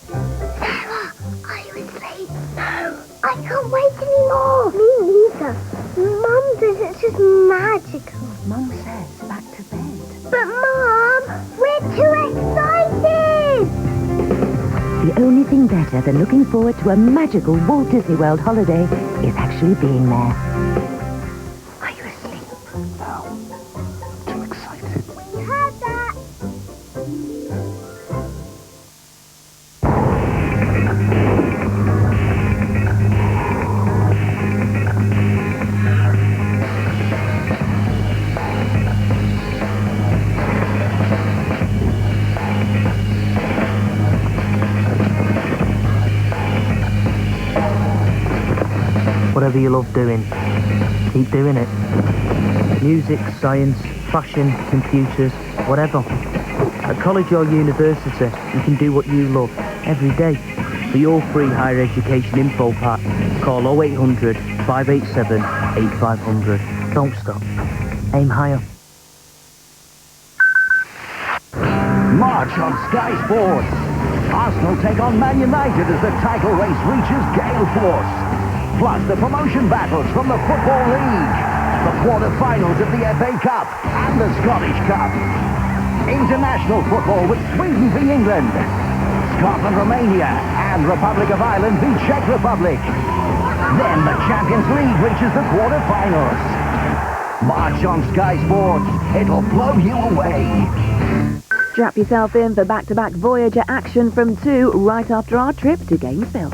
Sarah, are you asleep? No, I can't wait anymore. Me neither. Mum says it's just magical. Mum says back to bed. But Mum, we're too excited! The only thing better than looking forward to a magical Walt Disney World holiday is actually being there. Are you asleep? No. Too excited. We heard that. Whatever you love doing, keep doing it. Music, science, fashion, computers, whatever. At college or university, you can do what you love every day. For your free higher education info pack, call 0800 587 8500. Don't stop. Aim higher. March on Sky Sports. Arsenal take on Man United as the title race reaches gale force. Plus the promotion battles from the Football League, the quarter-finals of the FA Cup and the Scottish Cup. International football with Sweden v England, Scotland, Romania and Republic of Ireland v Czech Republic. Then the Champions League reaches the quarter-finals. March on Sky Sports, it'll blow you away. Strap yourself in for back-to-back Voyager action from 2 right after our trip to GamezVille.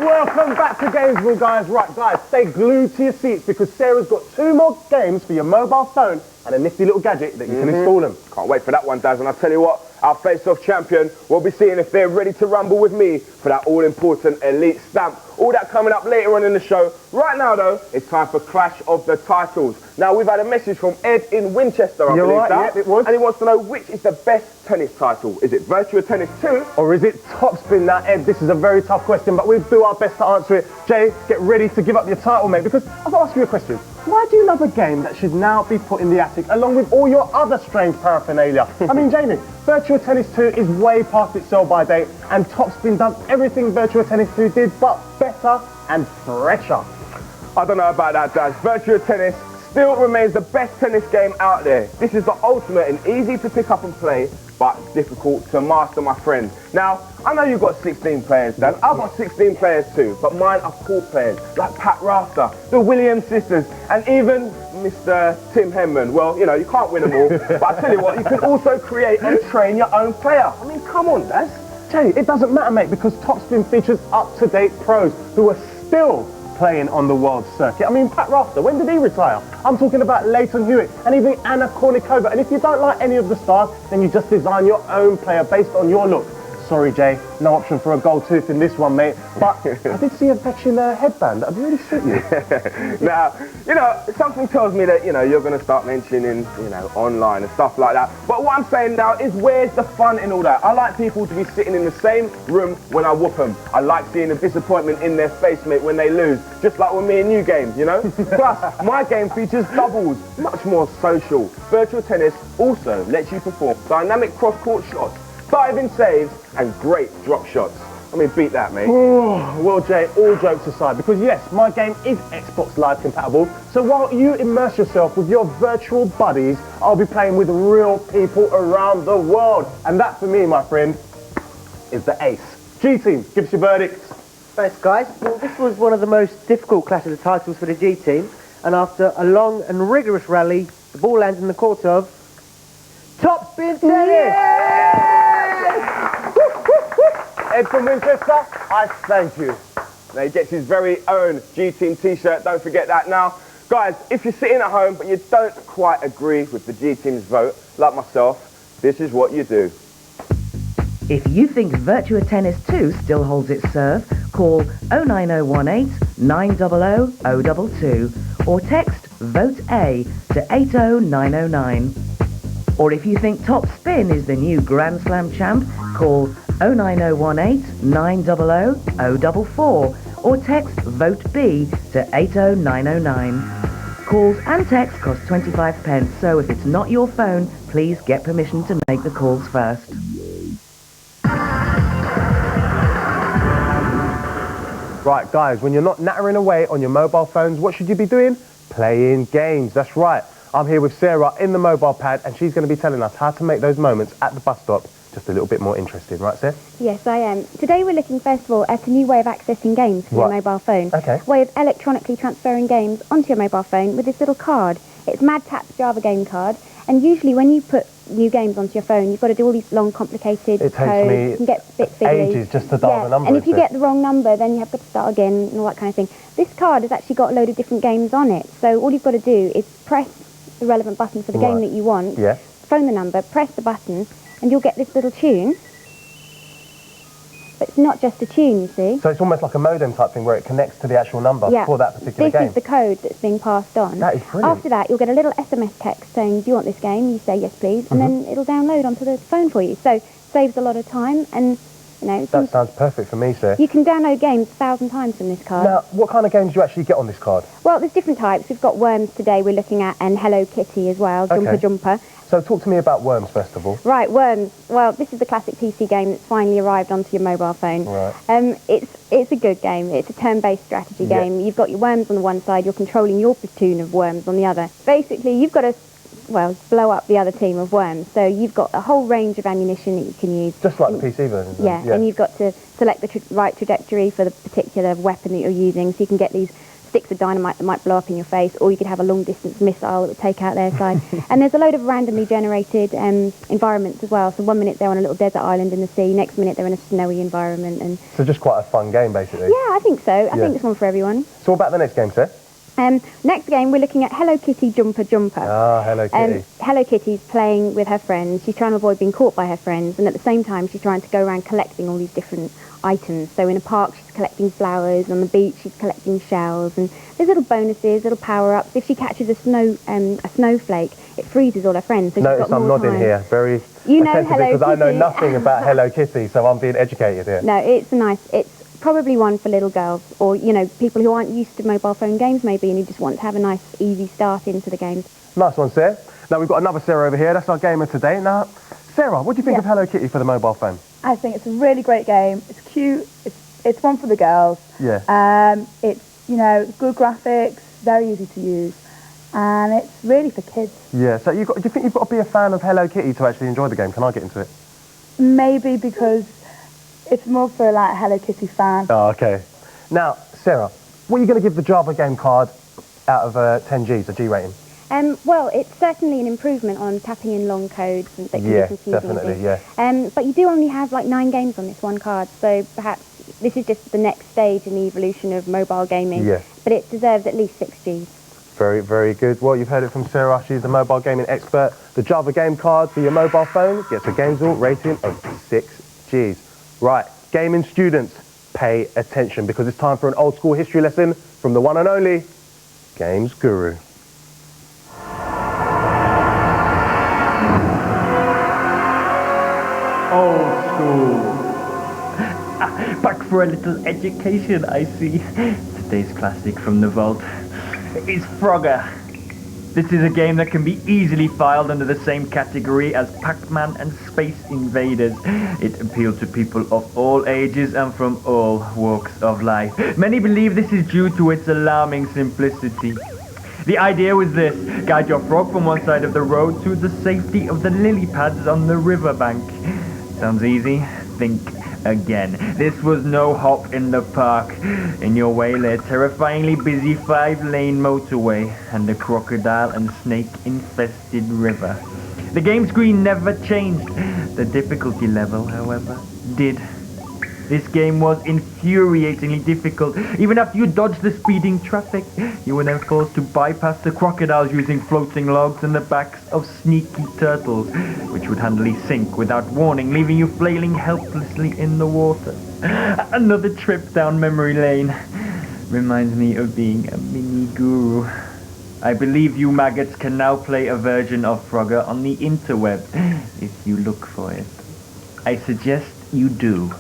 Welcome back to GamezVille, guys. Right, guys, stay glued to your seats because Sarah's got 2 more games for your mobile phone and a nifty little gadget that you can install them. Can't wait for that one, Daz. And I'll tell you what, our face-off champion will be seeing if they're ready to rumble with me for that all-important elite stamp. All that coming up later on in the show. Right now, though, it's time for Clash of the Titles. Now, we've had a message from Ed in Winchester, I believe, right, that. yeah, it was. And he wants to know which is the best tennis title. Is it Virtua Tennis 2? Or is it Topspin? Now, Ed, this is a very tough question, but we'll do our best to answer it. Jay, get ready to give up your title, mate, because I've got to ask you a question. Why do you love a game that should now be put in the attic along with all your other strange paraphernalia? I mean, Jamie, Virtua Tennis 2 is way past its sell-by date, and Topspin does everything Virtua Tennis 2 did, but better and fresher. I don't know about that, Daz. Virtua Tennis still remains the best tennis game out there. This is the ultimate and easy to pick up and play, but difficult to master, my friend. Now, I know you've got 16 players, Dan. I've got 16 players too, but mine are 4 players, like Pat Rafter, the Williams sisters, and even Mr. Tim Henman. Well, you know, you can't win them all, but I tell you what, you can also create and train your own player. I mean, come on, Daz. Jay, it doesn't matter, mate, because Topspin features up-to-date pros who are still playing on the world circuit. I mean, Pat Rafter, when did he retire? I'm talking about Leighton Hewitt and even Anna Kournikova. And if you don't like any of the stars, then you just design your own player based on your look. Sorry, Jay, no option for a gold tooth in this one, mate. But I did see a fetching headband. That'd really suit you. Now, you know, something tells me that, you know, you're going to start mentioning, you know, online and stuff like that. But what I'm saying now is, where's the fun in all that? I like people to be sitting in the same room when I whoop them. I like seeing the disappointment in their face, mate, when they lose. Just like with me and you game, you know? Plus, my game features doubles, much more social. Virtual tennis also lets you perform dynamic cross-court shots, diving saves, and great drop shots. I mean, beat that, mate. Oh, well, Jay, all jokes aside, because yes, my game is Xbox Live compatible, so while you immerse yourself with your virtual buddies, I'll be playing with real people around the world. And that, for me, my friend, is the ace. G-Team, give us your verdict. Thanks, guys. Well, this was one of the most difficult Clash of the Titles for the G-Team, and after a long and rigorous rally, the ball lands in the court of Top Spin Tennis! Ed from Winchester, I thank you. Now he gets his very own G-Team t-shirt, don't forget that. Now, guys, if you're sitting at home but you don't quite agree with the G-Team's vote, like myself, this is what you do. If you think Virtua Tennis 2 still holds its serve, call 09018 900 022 or text VOTE A to 80909. Or if you think Top Spin is the new Grand Slam champ, call 09018 900 044 or text VOTE B to 80909. Calls and texts cost 25 pence, so if it's not your phone, please get permission to make the calls first. Right, guys, when you're not nattering away on your mobile phones, what should you be doing? Playing games, that's right. I'm here with Sarah in the mobile pad, and she's going to be telling us how to make those moments at the bus stop just a little bit more interesting, right, Sarah? Yes, I am. Today we're looking, first of all, at a new way of accessing games for your mobile phone. Okay. A way of electronically transferring games onto your mobile phone with this little card. It's MadTap's Java game card, and usually when you put new games onto your phone, you've got to do all these long, complicated codes. It takes me you can get a bit fiddly. ages just to dial the number. And if you get the wrong number, then you have got to start again and all that kind of thing. This card has actually got a load of different games on it, so all you've got to do is press the relevant button for the game that you want, phone the number, press the button, and you'll get this little tune. But it's not just a tune, you see. So it's almost like a modem type thing where it connects to the actual number for that particular game. This is the code that's being passed on. That is brilliant. After that, you'll get a little SMS text saying, do you want this game? You say, yes, please. And then it'll download onto the phone for you. So saves a lot of time and, you know... That sounds perfect for me, sir. You can download games 1,000 times from this card. Now, what kind of games do you actually get on this card? Well, there's different types. We've got Worms today we're looking at, and Hello Kitty as well, Jumper Jumper. So talk to me about Worms, first of all. Right, Worms. Well, this is the classic PC game that's finally arrived onto your mobile phone. Right. It's a good game. It's a turn-based strategy game. You've got your worms on the one side, you're controlling your platoon of worms on the other. Basically, you've got to, well, blow up the other team of worms. So you've got a whole range of ammunition that you can use. Just like the PC version. Yeah, and you've got to select the right trajectory for the particular weapon that you're using, so you can get these sticks of dynamite that might blow up in your face, or you could have a long-distance missile that would take out their side. And there's a load of randomly generated environments as well. So 1 minute they're on a little desert island in the sea, next minute they're in a snowy environment. And so just quite a fun game, basically. Yeah, I think so. I think it's one for everyone. So what about the next game, sir? Next game, we're looking at Hello Kitty Jumper Jumper. Ah, Hello Kitty. Hello Kitty's playing with her friends. She's trying to avoid being caught by her friends, and at the same time, she's trying to go around collecting all these different items. So in a park, she's collecting flowers. On the beach, she's collecting shells. And there's little bonuses, little power-ups. If she catches a snowflake, it freezes all her friends. So Notice I'm nodding here, very attentively, because I know nothing about Hello Kitty, so I'm being educated here. No, it's probably one for little girls, or, you know, people who aren't used to mobile phone games maybe, and who just want to have a nice, easy start into the games. Nice one, Sarah. Now, we've got another Sarah over here. That's our gamer today. Now, Sarah, what do you think of Hello Kitty for the mobile phone? I think it's a really great game. It's cute. It's one for the girls. Yeah. It's, you know, good graphics, very easy to use, and it's really for kids. Yeah. So do you think you've got to be a fan of Hello Kitty to actually enjoy the game? Can I get into it? Maybe, because it's more for, like, a Hello Kitty fan. Oh, okay. Now, Sarah, what are you going to give the Java game card out of 10 Gs, a G rating? Well, it's certainly an improvement on tapping in long codes that can be confusing. Definitely, yeah. But you do only have like 9 games on this one card, so perhaps this is just the next stage in the evolution of mobile gaming. Yes. But it deserves at least 6 Gs. Very, very good. Well, you've heard it from Sarah. She's the mobile gaming expert. The Java game card for your mobile phone gets a GamezVille rating of 6 Gs. Right, gaming students, pay attention because it's time for an old school history lesson from the one and only Games Guru. Old school. Back for a little education, I see. Today's classic from the vault is Frogger. This is a game that can be easily filed under the same category as Pac-Man and Space Invaders. It appealed to people of all ages and from all walks of life. Many believe this is due to its alarming simplicity. The idea was this: guide your frog from one side of the road to the safety of the lily pads on the riverbank. Sounds easy? Think again. This was no hop in the park. In your way lay a terrifyingly busy 5-lane motorway and a crocodile and snake-infested river. The game screen never changed. The difficulty level, however, did. This game was infuriatingly difficult. Even after you dodged the speeding traffic, you were then forced to bypass the crocodiles using floating logs and the backs of sneaky turtles, which would handily sink without warning, leaving you flailing helplessly in the water. Another trip down memory lane. Reminds me of being a mini guru. I believe you maggots can now play a version of Frogger on the interweb, if you look for it. I suggest you do.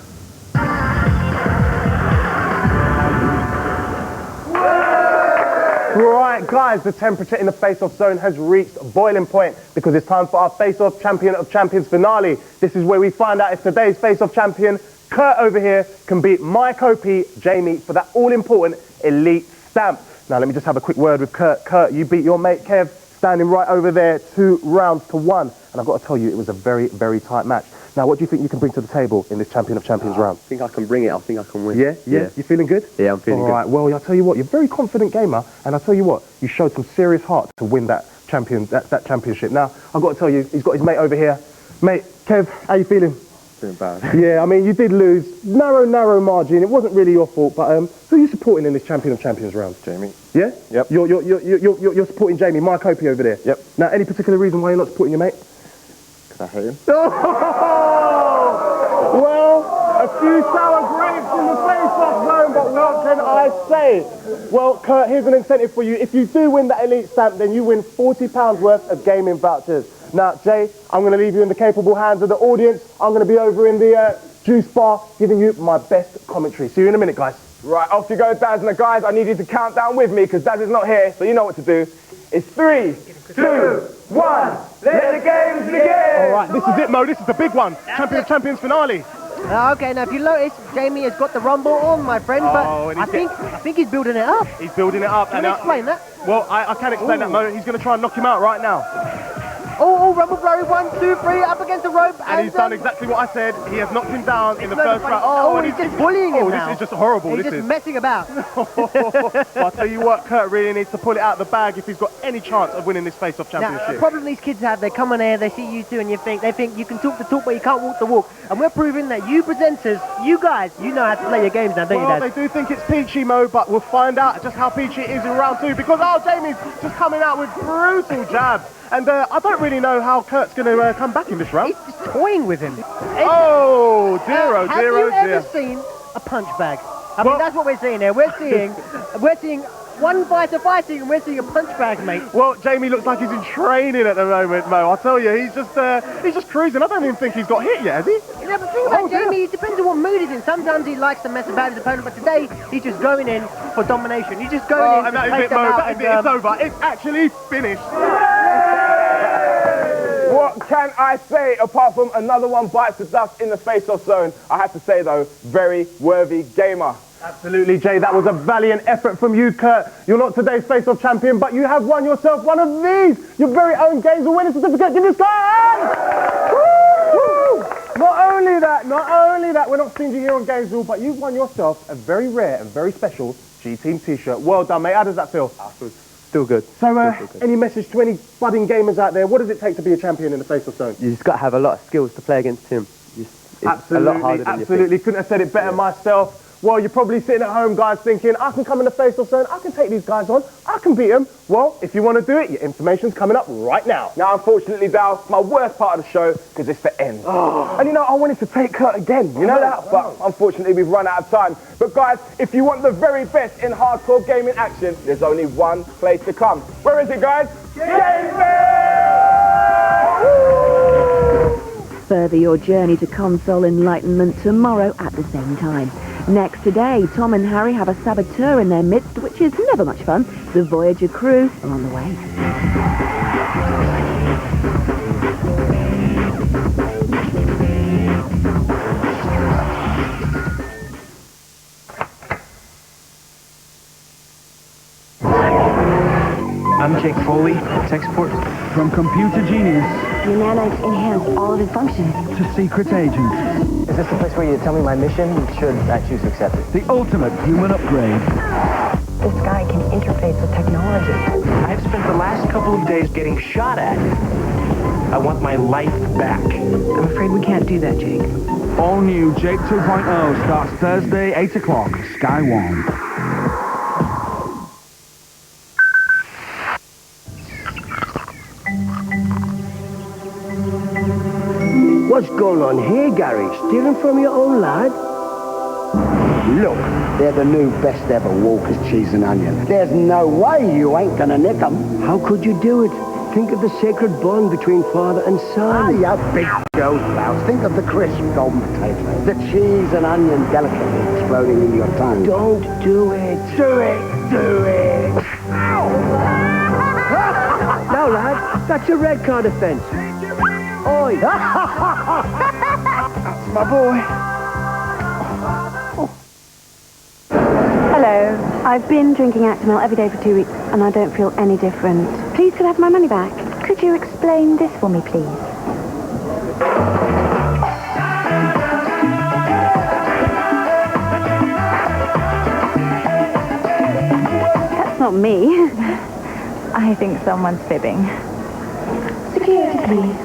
Right, guys, the temperature in the face-off zone has reached boiling point because it's time for our face-off champion of champions finale. This is where we find out if today's face-off champion, Kurt over here, can beat my co-P, Jamie, for that all-important elite stamp. Now, let me just have a quick word with Kurt. Kurt, you beat your mate Kev, standing right over there, 2 rounds to 1. And I've got to tell you, it was a very, very tight match. Now, what do you think you can bring to the table in this Champion of Champions round? I think I can bring it. I think I can win. Yeah? You feeling good? Yeah, I'm feeling good. All right, well, I'll tell you what, you're a very confident gamer, and I'll tell you what, you showed some serious heart to win that championship. Now, I've got to tell you, he's got his mate over here. Mate, Kev, how you feeling? Feeling bad. Yeah, I mean, you did lose. Narrow margin. It wasn't really your fault, but who are you supporting in this Champion of Champions round? Jamie. Yeah? Yep. You're supporting Jamie, my copy over there? Yep. Now, any particular reason why you're not supporting your mate? Because I hate him. Well, a few sour grapes in the face-off zone, but what can I say? Well, Kurt, here's an incentive for you. If you do win that elite stamp, then you win £40 worth of gaming vouchers. Now, Jay, I'm going to leave you in the capable hands of the audience. I'm going to be over in the juice bar giving you my best commentary. See you in a minute, guys. Right, off you go, Daz. And the guys, I need you to count down with me because Daz is not here, so you know what to do. It's 3, 2, 1. Let the games begin! All right, this is it, Mo. This is the big one. Champion of Champions finale. Okay, now if you notice, Jamie has got the rumble on, my friend, but I think he's building it up. He's building it up. Can you explain that? Well, I can explain that, Mo. He's going to try and knock him out right now. Oh, rumble flurry, 1, 2, 3, up against the rope. And he's done exactly what I said. He has knocked him down in the first round. Oh, he's just bullying him now. This is just horrible. He's just messing about. I'll tell you what, Kurt really needs to pull it out of the bag if he's got any chance of winning this face-off championship. Now, the problem these kids have, they come on here, they see you two, and they think you can talk the talk, but you can't walk the walk. And we're proving that you presenters, you guys, you know how to play your games now, don't you, Dad? Well, they do think it's peachy, Mo, but we'll find out just how peachy it is in round 2 because, Jamie's just coming out with brutal jabs. And I don't really know how Kurt's going to come back in this round. He's just toying with him. Oh, dear, oh, dear, oh, dear. Have you ever seen a punch bag? I mean, that's what we're seeing here. We're seeing one fighter fighting and we're seeing a punch bag, mate. Well, Jamie looks like he's in training at the moment, Mo. I'll tell you, he's just cruising. I don't even think he's got hit yet, has he? Yeah, but think about Jamie, it depends on what mood he's in. Sometimes he likes to mess about his opponent, but today he's just going in for domination. He's just going in and to that take is it, them Mo. out. That is it. It's over. It's actually finished. What can I say apart from another one bites the dust in the face-off zone? I have to say, though, very worthy gamer. Absolutely, Jay. That was a valiant effort from you, Kurt. You're not today's face-off champion, but you have won yourself one of these, your very own GamezVille winning certificate. Give this guy a hand! Woo! Not only that, we're not stingy here on GamezVille, but you've won yourself a very rare and very special G-Team t-shirt. Well done, mate. How does that feel? Still good. So, any message to any budding gamers out there? What does it take to be a champion in the face-off zone? You just got to have a lot of skills to play against him. It's a lot harder than you think. Absolutely. Couldn't have said it better myself. Well, you're probably sitting at home, guys, thinking, I can come in the face or something, I can take these guys on, I can beat them. Well, if you want to do it, your information's coming up right now. Now, unfortunately, Dal, my worst part of the show, because it's the end. And you know, I wanted to take Kurt again, you know that? But unfortunately, we've run out of time. But guys, if you want the very best in hardcore gaming action, there's only one place to come. Where is it, guys? GamezVille! Further your journey to console enlightenment tomorrow at the same time. Next today, Tom and Harry have a saboteur in their midst, which is never much fun. The Voyager crew are on the way. I'm Jake Foley, tech support from Computer Genius. Your nanites enhance all of his functions. To secret agents. Is this the place where you tell me my mission? Should I choose to accept it? The ultimate human upgrade. This guy can interface with technology. I've spent the last couple of days getting shot at. I want my life back. I'm afraid we can't do that, Jake. All new Jake 2.0 starts Thursday, 8 o'clock, Sky One. What's going on here, Gary? Stealing from your own lad? Look, they're the new best ever Walker's cheese and onion. There's no way you ain't gonna nick them. How could you do it? Think of the sacred bond between father and son. Ah, you big Joe's blouse. Think of the crisp golden potato. The cheese and onion delicately exploding in your tongue. Don't do it. Do it. Do it. No, lad. That's a red card offence. Oi. That's my boy. Hello. I've been drinking Actimel every day for 2 weeks and I don't feel any different. Please could I have my money back? Could you explain this for me, please? That's not me. I think someone's fibbing. Security, please.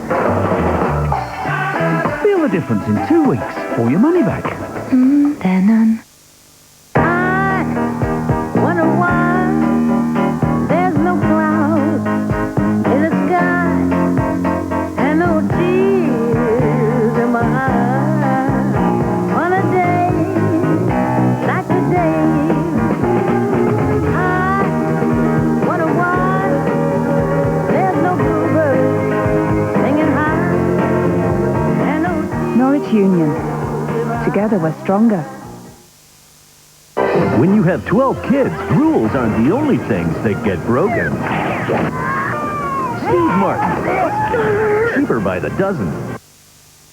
Feel the difference in 2 weeks, or your money back. Then none. Wonder why there's no clouds in the sky and no tears in my eyes on a day like today. I wonder why there's no bluebird singing high and no Norwich Union. Together we're stronger. When you have 12 kids, rules aren't the only things that get broken. Steve Martin. Cheaper by the dozen.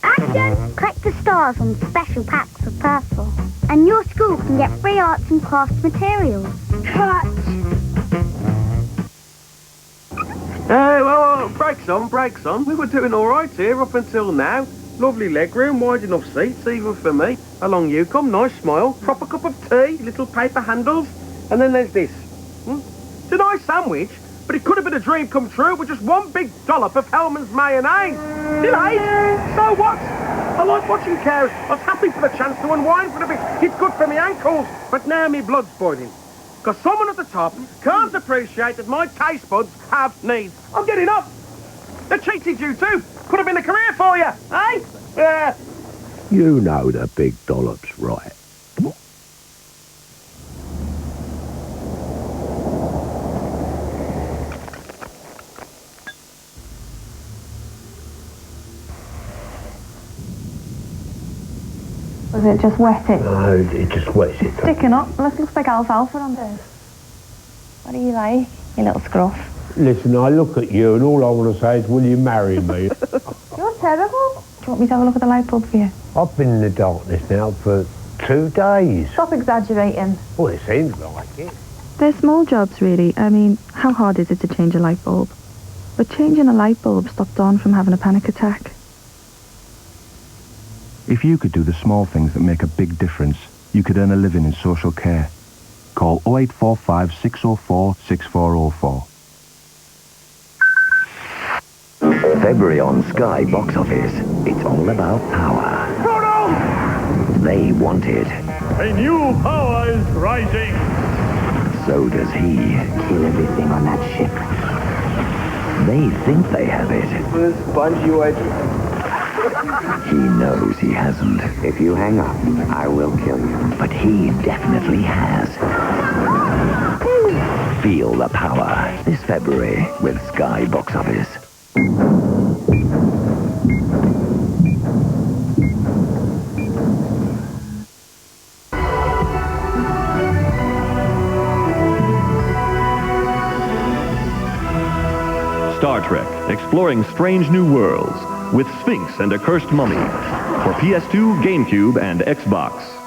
Action! Collect the stars on special packs of purple. And your school can get free arts and crafts materials. Cut! Hey, well, brakes on. We were doing all right here up until now. Lovely legroom, wide enough seats, even for me. Along you come, nice smile, proper cup of tea, little paper handles. And then there's this. It's a nice sandwich, but it could have been a dream come true with just one big dollop of Hellman's mayonnaise. Delayed? So what? I like watching cows. I was happy for the chance to unwind for a bit. It's good for me ankles. But now me blood's boiling. Because someone at the top can't appreciate that my taste buds have needs. I'm getting up. They cheated you too. Could have been a career for you, eh? Yeah. You know the big dollop's right. Was it just wetted? No, it just wets it. Sticking up. Looks like alfalfa on this. What do you like, you little scruff? Listen, I look at you and all I want to say is, will you marry me? You're terrible. Do you want me to have a look at the light bulb for you? I've been in the darkness now for 2 days. Stop exaggerating. Well, it seems like it. They're small jobs, really. I mean, how hard is it to change a light bulb? But changing a light bulb stopped Dawn from having a panic attack. If you could do the small things that make a big difference, you could earn a living in social care. Call 0845 604 6404. February on Sky Box Office. It's all about power. they want it. A new power is rising. So does he. Kill everything on that ship. They think they have it. He knows he hasn't. If you hang up, I will kill you. But he definitely has. Feel the power this February with Sky Box Office. Star Trek, exploring strange new worlds with Sphinx and a cursed mummy for PS2, GameCube, and Xbox.